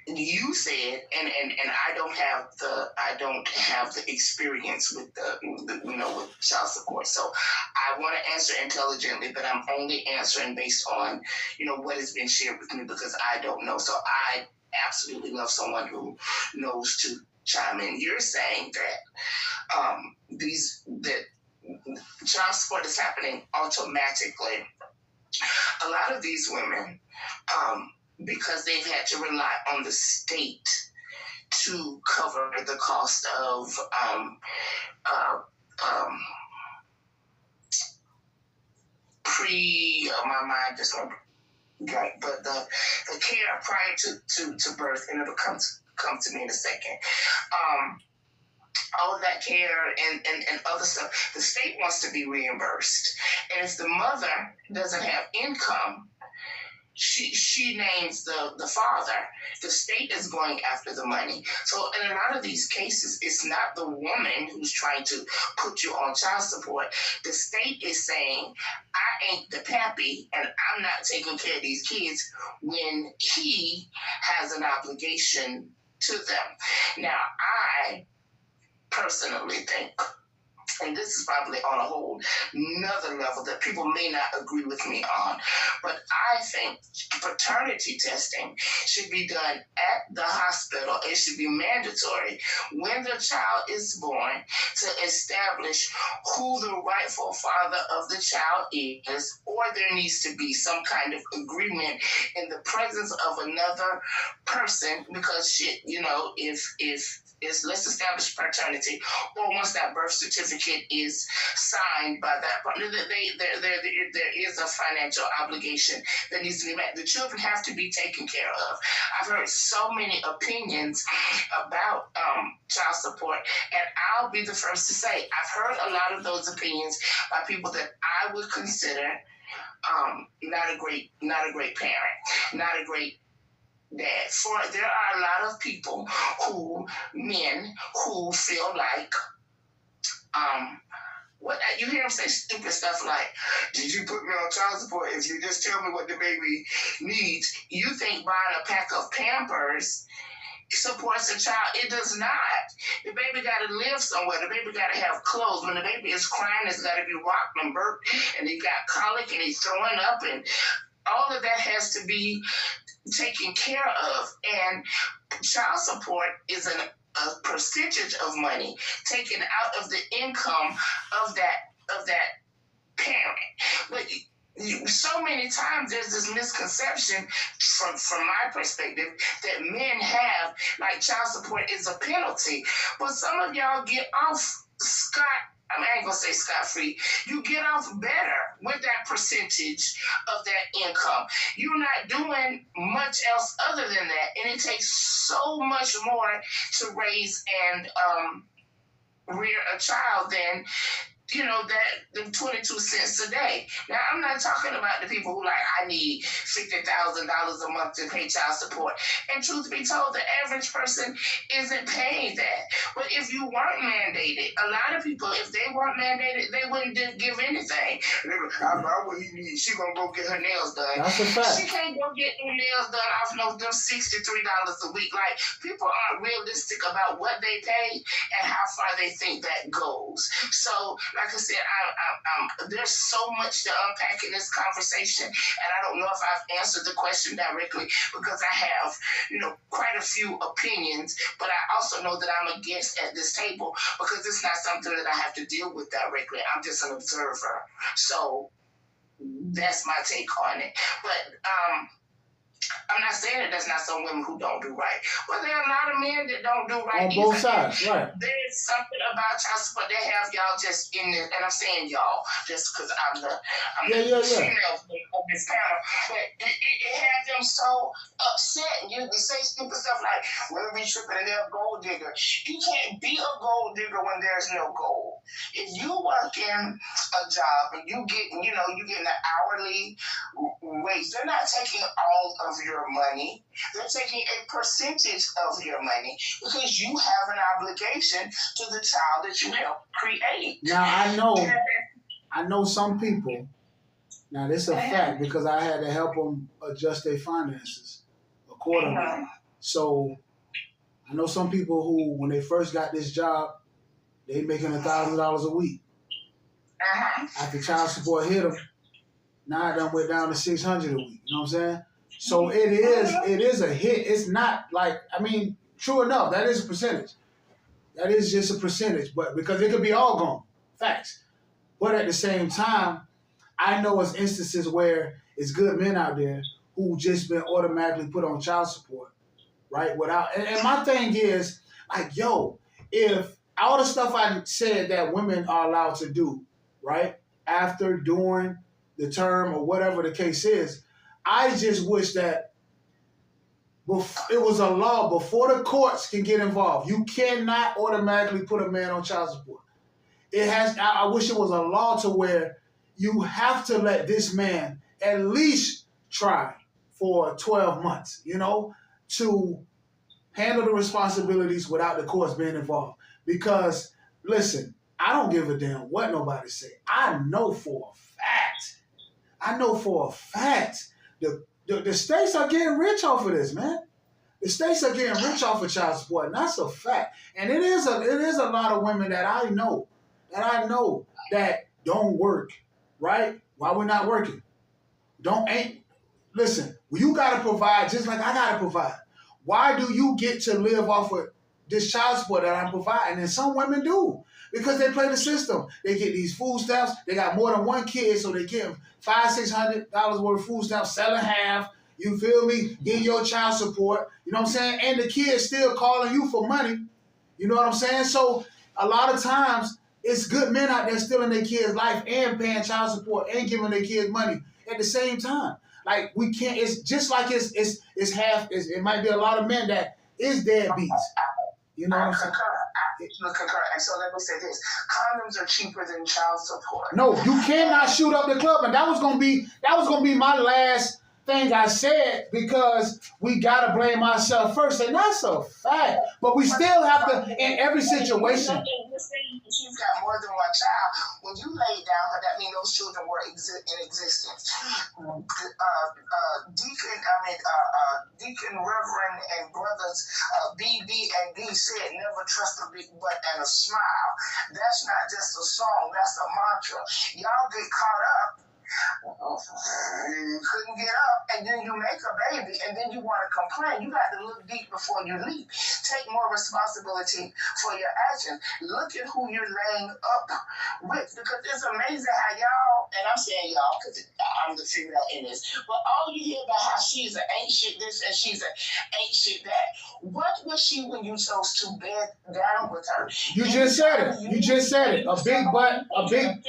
You said, and I don't have the experience with with child support. So I want to answer intelligently, but I'm only answering based on what has been shared with me, because I don't know. So I absolutely love someone who knows to chime in. You're saying that that child support is happening automatically. A lot of these women, because they've had to rely on the state to cover the cost of my mind just went right, but the care prior to birth, and it'll come to me in a second. All of that care and other stuff, the state wants to be reimbursed. And if the mother doesn't have income, she names the father. The state is going after the money. So in a lot of these cases, it's not the woman who's trying to put you on child support. The state is saying, I ain't the pappy, and I'm not taking care of these kids, when he has an obligation to them. Now, I personally think, and this is probably on a whole another level that people may not agree with me on, but I think paternity testing should be done at the hospital. It should be mandatory when the child is born to establish who the rightful father of the child is, or there needs to be some kind of agreement in the presence of another person, because if let's establish paternity, or once that birth certificate is signed by that partner, there is a financial obligation that needs to be met. The children have to be taken care of. I've heard so many opinions about child support, and I'll be the first to say I've heard a lot of those opinions by people that I would consider not a great parent, not a great dad. There are a lot of people men who feel like, what you hear them say stupid stuff like, "Did you put me on child support if you just tell me what the baby needs?" You think buying a pack of Pampers supports a child. It does not. The baby got to live somewhere. The baby got to have clothes. When the baby is crying, it's got to be rocked and burped, and he got colic, and he's throwing up, and all of that has to be taken care of. And child support is a percentage of money taken out of the income of that parent. But so many times there's this misconception from my perspective that men have, like child support is a penalty. But some of y'all get off I ain't gonna say scot-free. You get off better with that percentage of that income. You're not doing much else other than that, and it takes so much more to raise and rear a child than that the 22 cents a day. Now, I'm not talking about the people who I need $50,000 a month to pay child support. And truth be told, the average person isn't paying that. But if you weren't mandated, a lot of people, if they weren't mandated, they wouldn't give anything. I buy what he needs. She gonna go get her nails done. That's a fact. She can't go get her nails done off them $63 a week. Like, people aren't realistic about what they pay and how far they think that goes. So, like I said, there's so much to unpack in this conversation, and I don't know if I've answered the question directly because I have, quite a few opinions, but I also know that I'm a guest at this table because it's not something that I have to deal with directly. I'm just an observer. So that's my take on it. But I'm not saying that there's not some women who don't do right. Well, there are a lot of men that don't do right. On both sides, right. There's something about child support. They have y'all just in this, and I'm saying y'all just because I'm the female of this panel. But it has them so upset. You say stupid stuff like, "Women be tripping and they're a gold digger." You can't be a gold digger when there's no gold. If you work in a job and you get, you get an hourly wage, they're not taking all of your money. They're taking a percentage of your money because you have an obligation to the child that you help create. Now, I know some people, now this is a fact because I had to help them adjust their finances accordingly. So I know some people who, when they first got this job, they making $1,000 a week. After child support hit them, now I done went down to $600 a week. You know what I'm saying? So it is a hit. It's not like, true enough, that is a percentage. That is just a percentage, but because it could be all gone. Facts. But at the same time, I know it's instances where it's good men out there who just been automatically put on child support, right? And my thing is, if all the stuff I said that women are allowed to do, right, after, during the term or whatever the case is, I just wish that it was a law before the courts can get involved. You cannot automatically put a man on child support. I wish it was a law to where you have to let this man at least try for 12 months, to handle the responsibilities without the courts being involved. Because, listen, I don't give a damn what nobody say. I know for a fact the states are getting rich off of this, man. The states are getting rich off of child support, and that's a fact. And it is a lot of women that I know that don't work, right? Why we're not working? Listen, you gotta provide just like I gotta provide. Why do you get to live off of this child support that I'm providing? And some women do. Because they play the system. They get these food stamps. They got more than one kid, so they get $500-$600 worth of food stamps, selling half. You feel me? Getting your child support. You know what I'm saying? And the kid's still calling you for money. You know what I'm saying? So a lot of times, it's good men out there stealing their kids' life and paying child support and giving their kids money at the same time. Like, we can't. It's just like it might be a lot of men that is deadbeats. You know what I'm saying? concur. And so let me say this: condoms are cheaper than child support. No, you cannot shoot up the club, and that was gonna be my last thing I said, because we gotta blame ourselves first, and that's a fact. But we still have to, in every situation. She's got more than one child. When you laid down her, that means those children were in existence. Deacon, Reverend, and brothers B, and D said, "Never trust a big butt and a smile." That's not just a song; that's a mantra. Y'all get caught up. You couldn't get up, and then you make a baby, and then you want to complain. You got to look deep before you leap. Take more responsibility for your actions. Look at who you're laying up with, because it's amazing how y'all, and I'm saying y'all because I'm the female in this, but all you hear about how she's an ain't shit this and she's an ain't shit that. What was she when you chose to bed down with her? You just said it. You just said it. A big butt, a big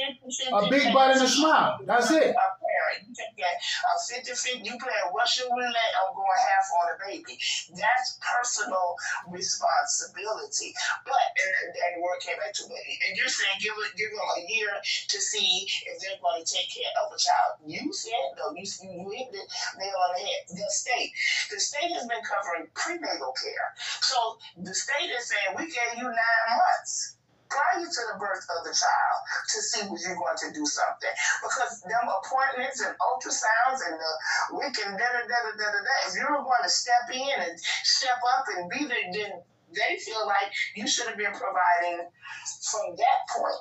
butt and a smile. That's it. A parent, you take that 50-50, you play a Russian roulette, I'm going half on a baby. That's personal responsibility. But and word came back to me. And you're saying give them a year to see if they're going to take care of a child. You said no. You hit the nail on the head. The state has been covering prenatal care. So the state is saying we gave you 9 months prior to the birth of the child to see if you're going to do something. Because them appointments and ultrasounds and the week and da-da-da-da-da-da, if you're going to step in and step up and be there, then they feel like you should have been providing from that point,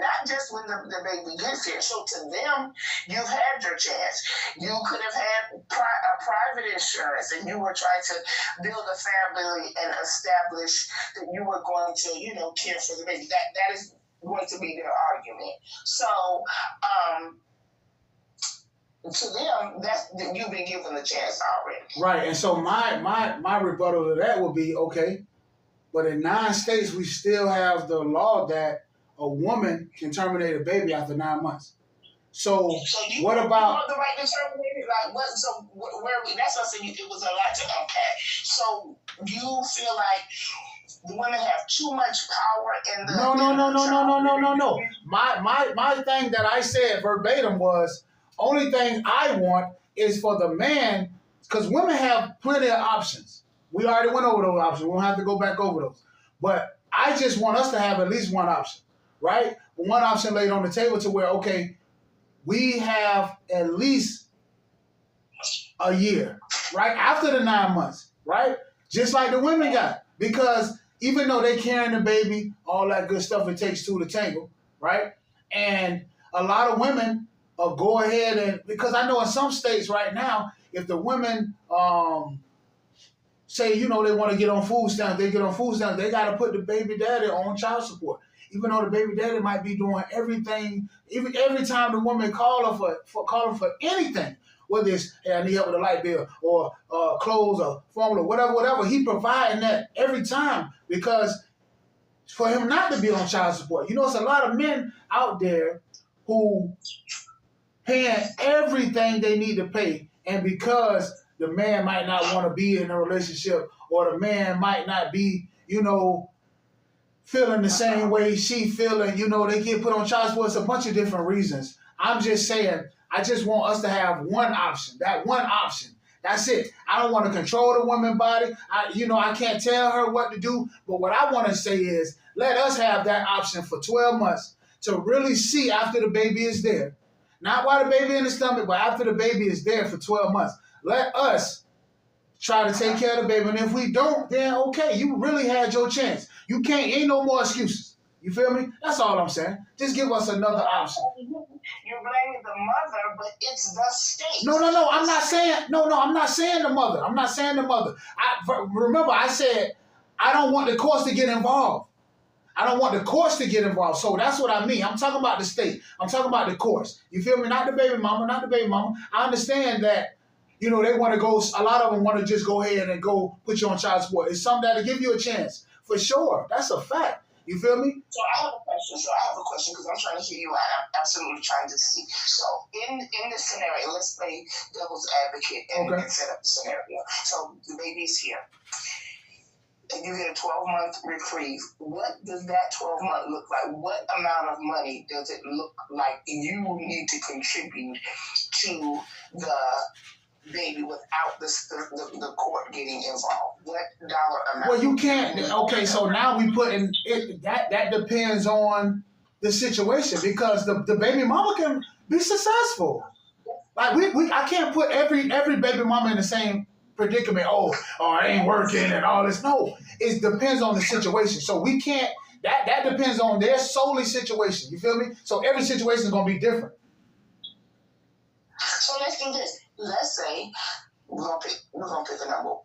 not just when the baby gets here. So to them, you've had your chance. You could have had a private insurance, and you were trying to build a family and establish that you were going to, care for the baby. That is going to be their argument. So, to them, that you've been given a chance already. Right, and so my rebuttal to that would be, okay, but in 9 states, we still have the law that a woman can terminate a baby after 9 months. So what about... You have the right to terminate it? Like, what? So that's what I said, it was a lot to unpack. So you feel like the women have too much power in the... No. My thing that I said verbatim was, only thing I want is for the man, because women have plenty of options. We already went over those options. We don't have to go back over those. But I just want us to have at least one option, right? One option laid on the table to where, okay, we have at least a year, right? After the 9 months, right? Just like the women got. Because even though they carrying the baby, all that good stuff, it takes 2 to tangle, right? And a lot of women go ahead and, because I know in some states right now, if the women say, they want to get on food stamps, they got to put the baby daddy on child support. Even though the baby daddy might be doing everything, even every time the woman call her for anything, whether it's, hey, I need help with a light bill or clothes or formula, whatever, he providing that every time, because for him not to be on child support. It's a lot of men out there who paying everything they need to pay, and because the man might not want to be in a relationship, or the man might not be, feeling the same way she feeling, they get put on child support. It's a bunch of different reasons. I'm just saying, I just want us to have one option. That one option. That's it. I don't want to control the woman's body. I can't tell her what to do. But what I want to say is, let us have that option for 12 months to really see after the baby is there. Not while the baby in the stomach, but after the baby is there for 12 months. Let us try to take care of the baby. And if we don't, then okay, you really had your chance. You ain't no more excuses. You feel me? That's all I'm saying. Just give us another option. You're blaming the mother, but it's the state. No. I'm not saying the mother. Remember, I said I don't want the courts to get involved. So that's what I mean. I'm talking about the state. I'm talking about the courts. You feel me? Not the baby mama. I understand that, they want to go, a lot of them want to just go ahead and go put you on child support. It's something that'll give you a chance. For sure. That's a fact. You feel me? So I have a question because I'm trying to hear you out. I'm absolutely trying to see. So in this scenario, let's play devil's advocate and set up the scenario. So the baby's here. and you get a 12-month reprieve, what does that 12-month look like? What amount of money does it look like you need to contribute to the baby without the court getting involved? What dollar amount? Well, you can't. Okay, so now we put in it. That depends on the situation, because the baby mama can be successful. Like I can't put every baby mama in the same predicament. Oh, it ain't working and all this. No, it depends on the situation. So we can't. That depends on their solely situation. You feel me? So every situation is gonna be different. So let's do this. Let's say we're gonna pick a number.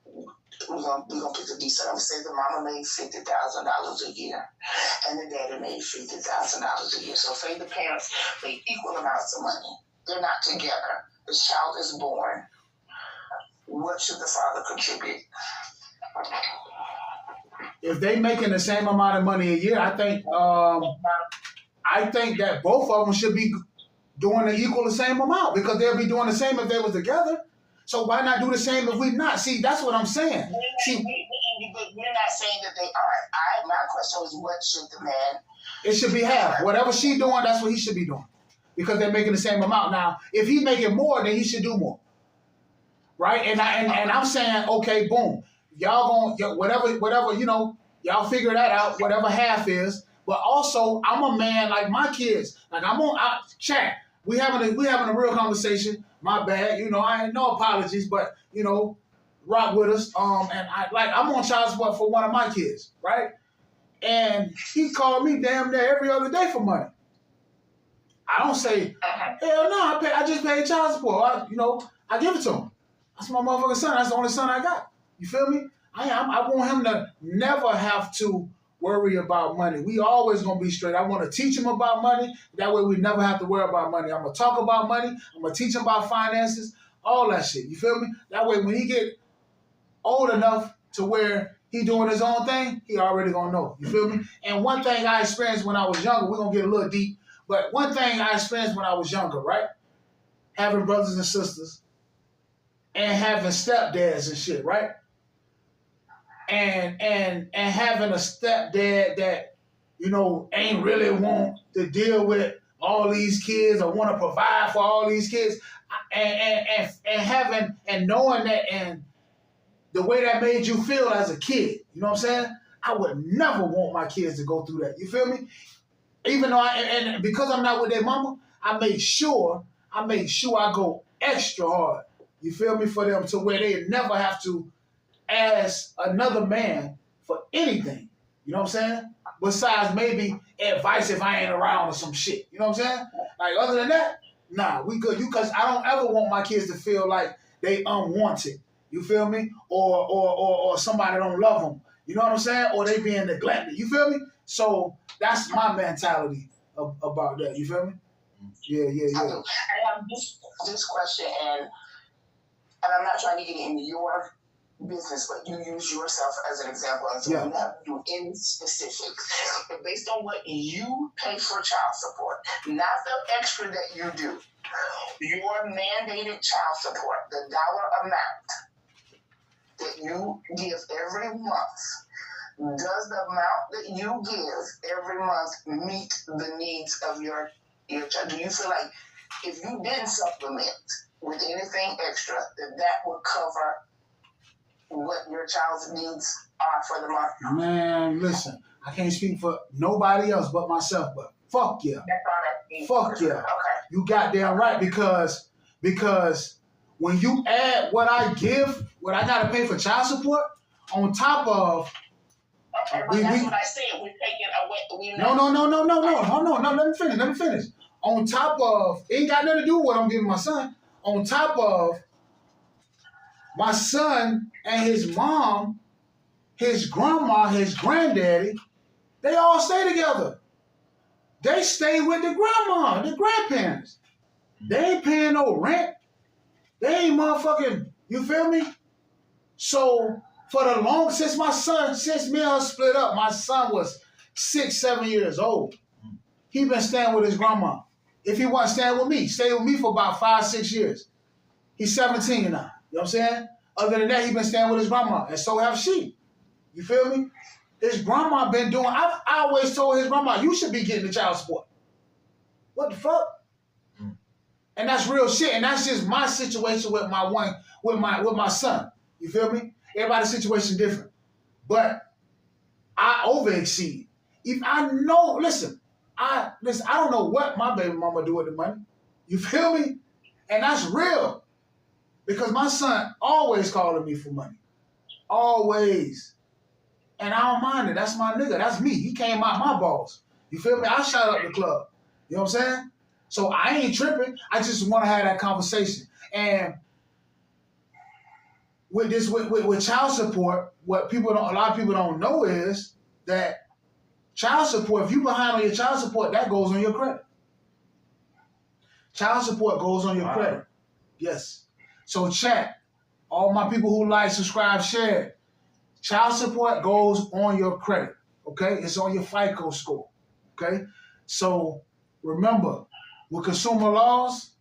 We're gonna pick a decent number. Say the mama made $50,000 a year, and the daddy made $50,000 a year. So say the parents made equal amounts of money. They're not together. The child is born. What should the father contribute? If they making the same amount of money a year, I think that both of them should be doing the same amount, because they'll be doing the same if they was together. So why not do the same if we not? See, that's what I'm saying. But we're not saying that they aren't. My question was, what should the man? It should be half. Whatever she doing, that's what he should be doing, because they're making the same amount. Now, if he making more, then he should do more, right? And I'm saying, okay, boom, y'all gonna whatever y'all figure that out. Whatever half is. But also, I'm a man like my kids. Like chat. We having a real conversation. My bad. I ain't no apologies, but rock with us. And I'm on child support for one of my kids, right? And he called me damn near every other day for money. I don't say, hell no, I just paid child support. I give it to him. That's my motherfucking son. That's the only son I got. You feel me? I want him to never have to worry about money. We always gonna be straight. I want to teach him about money. That way we never have to worry about money. I'm gonna talk about money. I'm gonna teach him about finances, all that shit. You feel me? That way when he get old enough to where he doing his own thing, he already gonna know. You feel me? And one thing I experienced when I was younger, we're gonna get a little deep, but one thing I experienced when I was younger, right? Having brothers and sisters and having stepdads and shit, right? And having a stepdad that, ain't really want to deal with all these kids or want to provide for all these kids, and knowing that, and the way that made you feel as a kid, you know what I'm saying? I would never want my kids to go through that. You feel me? Even though and because I'm not with their mama, I make sure I go extra hard. You feel me? For them, to where they never have to ask another man for anything. You know what I'm saying? Besides maybe advice if I ain't around or some shit. You know what I'm saying? Like, other than that, nah, we good. Because I don't ever want my kids to feel like they unwanted. You feel me? Or somebody don't love them. You know what I'm saying? Or they being neglected. You feel me? So that's my mentality about that. You feel me? Yeah. I have this question, and I'm not trying to get in your business, but you use yourself as an example, and so I'm not doing any specifics. But based on what you pay for child support, not the extra that you do, your mandated child support, the dollar amount that you give every month, does the amount that you give every month meet the needs of your child? Do you feel like if you didn't supplement with anything extra, that would cover what your child's needs are for the month? Man, listen, I can't speak for nobody else but myself, but fuck yeah. That's all that fuck yeah. Okay. You goddamn right, because when you add what I give, what I gotta pay for child support, on top of okay, but that's what I said. We're taking away. No. Let me finish. On top of, it ain't got nothing to do with what I'm giving my son. On top of my son and his mom, his grandma, his granddaddy, they all stay together. They stay with the grandma, the grandparents. They ain't paying no rent. They ain't motherfucking, you feel me? So since me and her split up, my son was 6-7 years old. He been staying with his grandma. If he wasn't staying with me, stayed with me for about 5-6 years. He's 17 now. You know what I'm saying? Other than that, he been staying with his grandma, and so have she. You feel me? His grandma been doing. I always told his grandma, you should be getting the child support. What the fuck? And that's real shit. And that's just my situation with my son. You feel me? Everybody's situation different. But I over exceed. If I know, listen, I don't know what my baby mama do with the money. You feel me? And that's real. Because my son always calling me for money. Always. And I don't mind it. That's my nigga. That's me. He came out my balls. You feel me? I shot up the club. You know what I'm saying? So I ain't tripping. I just want to have that conversation. And with this, with child support, a lot of people don't know is that child support, if you behind on your child support, that goes on your credit. Child support goes on your credit. Yes. So chat, all my people who like, subscribe, share. Child support goes on your credit. Okay? It's on your FICO score. Okay? So remember, with consumer laws,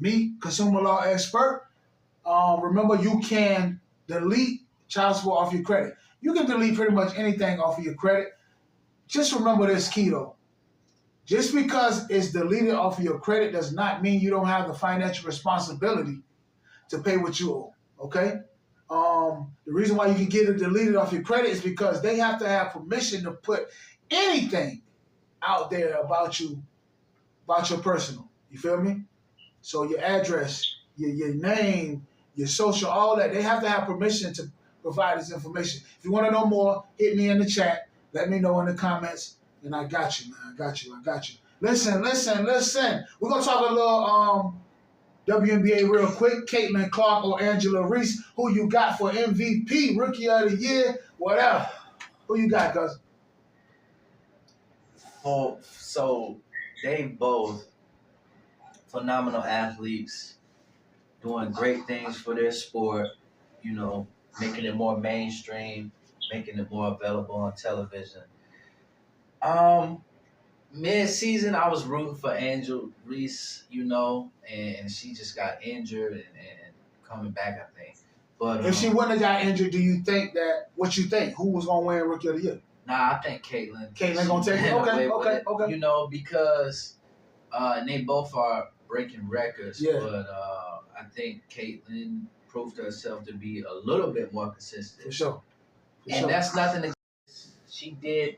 me, consumer law expert, remember you can delete child support off your credit. You can delete pretty much anything off of your credit. Just remember this key though. Just because it's deleted off of your credit does not mean you don't have the financial responsibility to pay what you owe. Okay? The reason why you can get it deleted off your credit is because they have to have permission to put anything out there about you, about your personal. You feel me? So your address, your name, your social, all that, they have to have permission to provide this information. If you want to know more, hit me in the chat. Let me know in the comments, and I got you, man. I got you. Listen. We're going to talk a little WNBA real quick. Caitlin Clark or Angela Reese, who you got for MVP, Rookie of the Year, whatever. Who you got, cuz? So they both phenomenal athletes, doing great things for their sport, you know, making it more mainstream, making it more available on television. Mid-season, I was rooting for Angel Reese, you know, and she just got injured and coming back, I think. But if she wouldn't have got injured, do you think that, what you think, who was going to win Rookie of the Year? Nah, I think Caitlin. Caitlin going to take it? Okay. You know, because they both are breaking records, but I think Caitlin proved herself to be a little bit more consistent. For sure. That's nothing that she did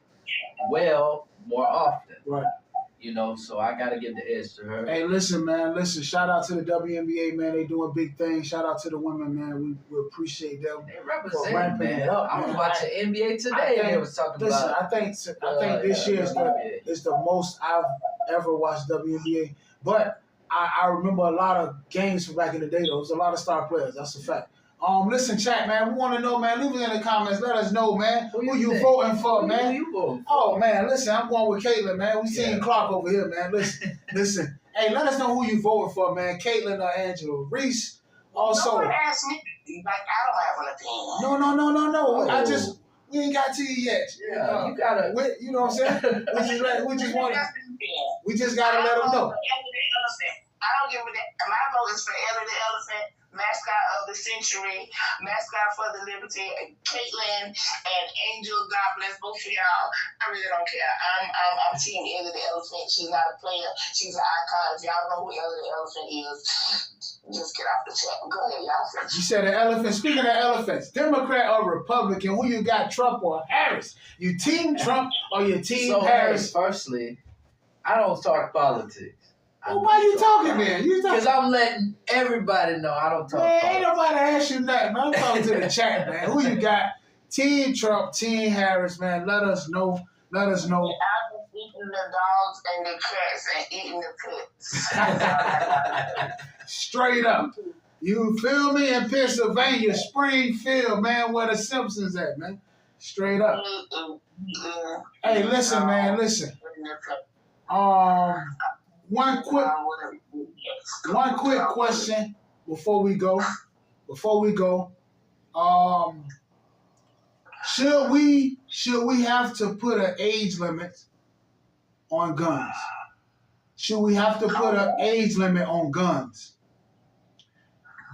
well more often. Right. You know, so I got to give the edge to her. Hey, listen, man. Shout out to the WNBA, man. They doing big things. Shout out to the women, man. We appreciate them. They represent, man. I was watching NBA today, and they was talking about. I think this year is the most I've ever watched WNBA. But I remember a lot of games from back in the day, though. It was a lot of star players. That's a fact. Listen, chat, man. We want to know, man. Leave it in the comments. Let us know, man. Who you voting for, man? Who you voting for? Oh, man. Listen, I'm going with Caitlin, man. We seeing Clark over here, man. Listen. Hey, let us know who you voting for, man. Caitlin or Angela Reese. Also, no one asked me. Like, I don't have an opinion. No. We ain't got to you yet. Yeah, you gotta. You know what I'm saying? We just gotta let them know. I don't give a damn. My vote is for Ellie the Elephant, mascot of the century, mascot for the Liberty, Caitlin and Angel. God bless both of y'all. I really don't care. I'm team Ellie the Elephant. She's not a player. She's an icon. If y'all know who Ellie the Elephant is, just get off the chat. Go ahead, y'all. You said an elephant. Speaking of elephants, Democrat or Republican, who you got, Trump or Harris? You team Trump or you team Harris? Firstly, I don't talk politics. Well, why you talking then? Because I'm letting everybody know I don't talk politics. Ain't nobody ask you nothing, man. I'm talking to the chat, man. Who you got? Team Trump, Team Harris, man. Let us know. I've been eating the dogs and the cats and eating the pets. Straight up. You feel me? In Pennsylvania, Springfield, man, where the Simpsons at, man. Straight up. Hey, listen, man, listen. One quick question before we go. Should we have to put an age limit on guns? Should we have to put an age limit on guns?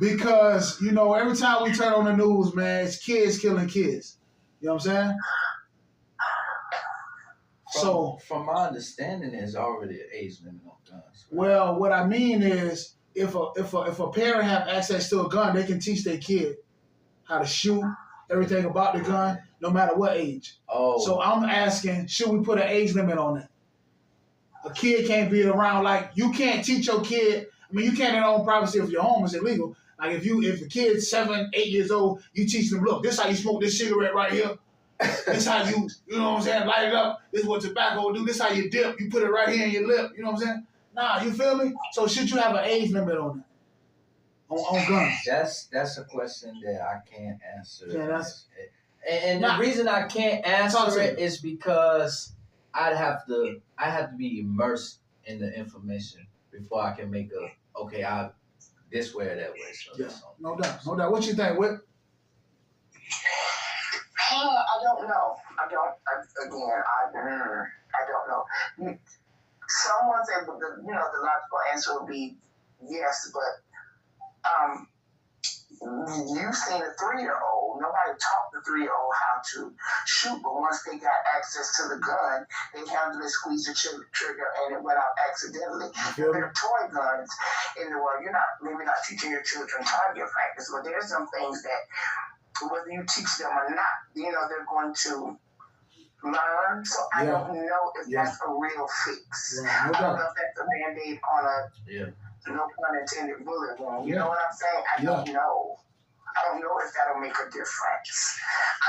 Because, you know, every time we turn on the news, man, it's kids killing kids. You know what I'm saying? From my understanding, there's already an age limit on guns. Right? Well, what I mean is, if a parent have access to a gun, they can teach their kid how to shoot, everything about the gun, no matter what age. Oh. So I'm asking, should we put an age limit on it? A kid can't be around, like, you can't teach your kid. I mean, you can't in your own privacy if your home is illegal. Like, if the kid's 7, 8 years old, you teach them, look, this is how you smoke this cigarette right here. This how you know what I'm saying, light it up. This is what tobacco will do. This how you dip. You put it right here in your lip. You know what I'm saying? Nah, you feel me? So should you have an age limit on it? On guns? That's a question that I can't answer. Yeah, and the reason I can't answer it is because I have to be immersed in the information before I can make this way or that way. So yeah, no doubt. What you think, Whip? I don't know. I don't know. Someone said the logical answer would be yes, but you've seen a 3-year-old. Nobody taught the 3-year-old how to shoot, but once they got access to the gun, they handled it, squeezed the trigger, and it went out accidentally. There are toy guns in the world. You're maybe not teaching your children target practice, but there's some things that, whether you teach them or not, they're going to learn. So I don't know if that's a real fix. Right. I don't know if that's a Band-Aid on a, no pun intended, bullet wound. You know what I'm saying? I don't know. I don't know if that'll make a difference.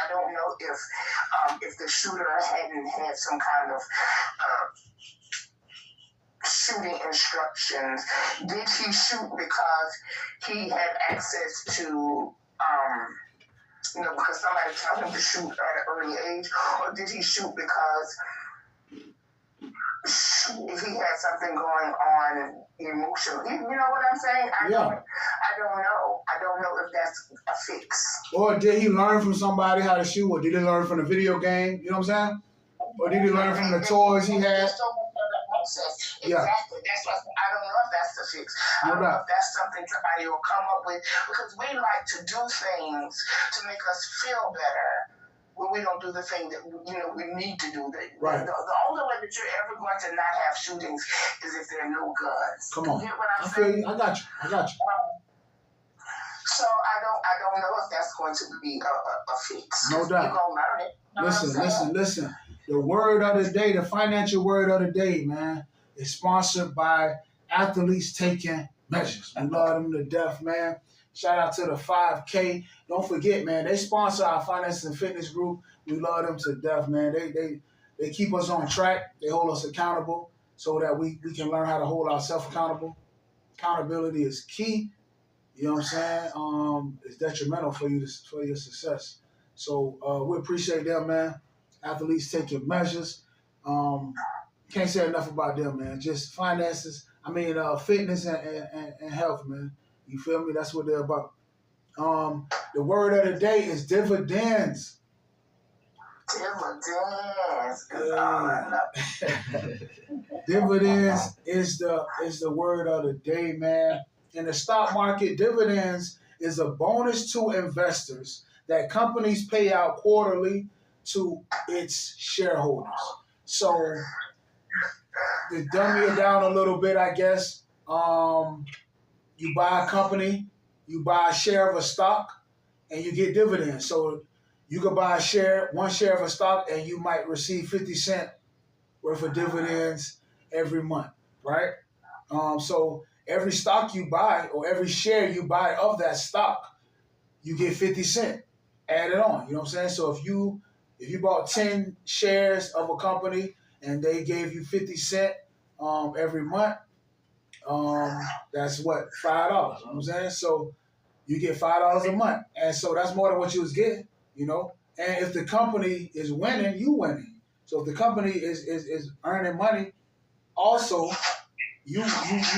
I don't know if the shooter hadn't had some kind of shooting instructions. Did he shoot because he had access to because somebody told him to shoot at an early age, or did he shoot because he had something going on emotionally? You know what I'm saying? I don't know. I don't know if that's a fix. Or did he learn from somebody how to shoot, or did he learn from the video game? You know what I'm saying? Or did he learn from the toys he had? Exactly. That's what I don't know if that's the fix. I don't know if that's something somebody will come up with, because we like to do things to make us feel better when we don't do the thing that we need to do. Right. The only way that you're ever going to not have shootings is if there are no guns. Come on. You get what I'm saying? I got you. So I don't know if that's going to be a fix. No doubt. You're gonna learn it. Listen. The word of the day, the financial word of the day, man, is sponsored by Athletes Taking Measures. We love them to death, man. Shout out to the 5K. Don't forget, man, they sponsor our finance and fitness group. We love them to death, man. They keep us on track. They hold us accountable so that we can learn how to hold ourselves accountable. Accountability is key. You know what I'm saying? It's detrimental for your success. So we appreciate them, man. Athletes Taking Measures. Can't say enough about them, man. Just finances. Fitness and health, man. You feel me? That's what they're about. The word of the day is dividends. Dividends is the word of the day, man. In the stock market, dividends is a bonus to investors that companies pay out quarterly to its shareholders. So to dummy it down a little bit, I guess, you buy a company, you buy a share of a stock, and you get dividends. So you could buy one share of a stock, and you might receive 50 cents worth of dividends every month, right? So every stock you buy or every share you buy of that stock, you get 50 cents added on. You know what I'm saying? So if you bought 10 shares of a company and they gave you 50 cents every month, that's what, $5. You know what I'm saying? So you get $5 a month. And so that's more than what you was getting, you know? And if the company is winning, you winning. So if the company is earning money, also you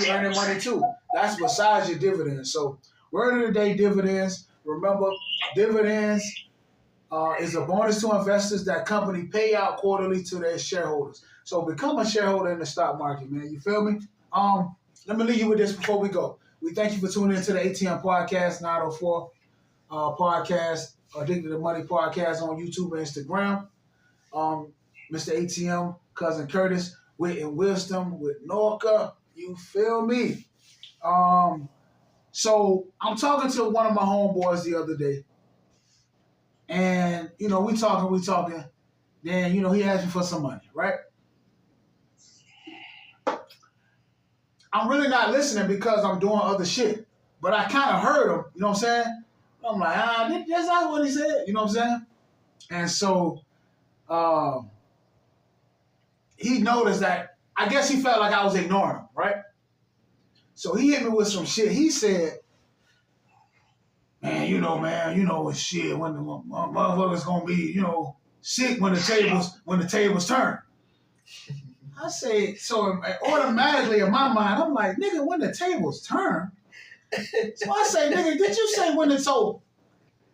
earning money too. That's besides your dividends. So word of the day, dividends. Remember, dividends is a bonus to investors that company pay out quarterly to their shareholders. So become a shareholder in the stock market, man. You feel me? Let me leave you with this before we go. We thank you for tuning into the ATM Podcast 904 podcast. Addicted to Money Podcast on YouTube and Instagram. Mr. ATM, Cousin Curtis, Wit and Wisdom with Norca. You feel me? So I'm talking to one of my homeboys the other day. And, we talking. Then, he asked me for some money, right? I'm really not listening because I'm doing other shit. But I kind of heard him, you know what I'm saying? I'm like, that's not what he said, you know what I'm saying? And so he noticed that, I guess he felt like I was ignoring him, right? So he hit me with some shit. He said, man, shit, when the motherfuckers gonna be, sick when the tables turn. I say, so automatically in my mind, I'm like, nigga, when the tables turn. So I say, nigga, did you say when so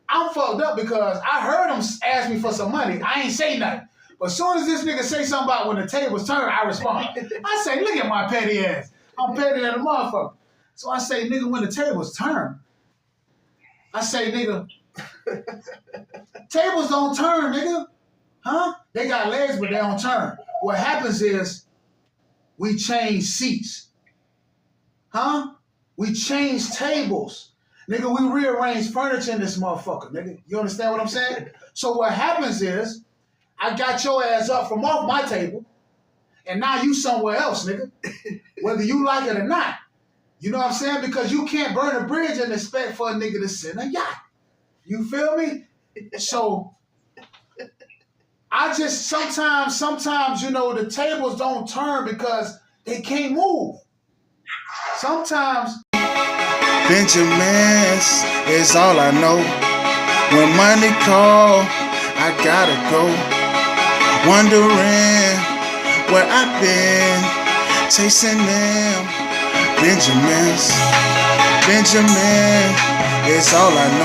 I'm fucked up because I heard him ask me for some money. I ain't say nothing. But as soon as this nigga say something about when the tables turn, I respond. I say, look at my petty ass. I'm petty than a motherfucker. So I say, nigga, when the tables turn. I say, nigga, tables don't turn, nigga. Huh? They got legs, but they don't turn. What happens is we change seats. Huh? We change tables. Nigga, we rearrange furniture in this motherfucker, nigga. You understand what I'm saying? So what happens is I got your ass up from off my table, and now you somewhere else, nigga. Whether you like it or not. You know what I'm saying? Because you can't burn a bridge and expect for a nigga to sit in a yacht. You feel me? So I just sometimes, the tables don't turn because they can't move. Sometimes Benjamins is all I know. When money call, I gotta go. Wondering where I've been, chasing them. Benjamin is all I know.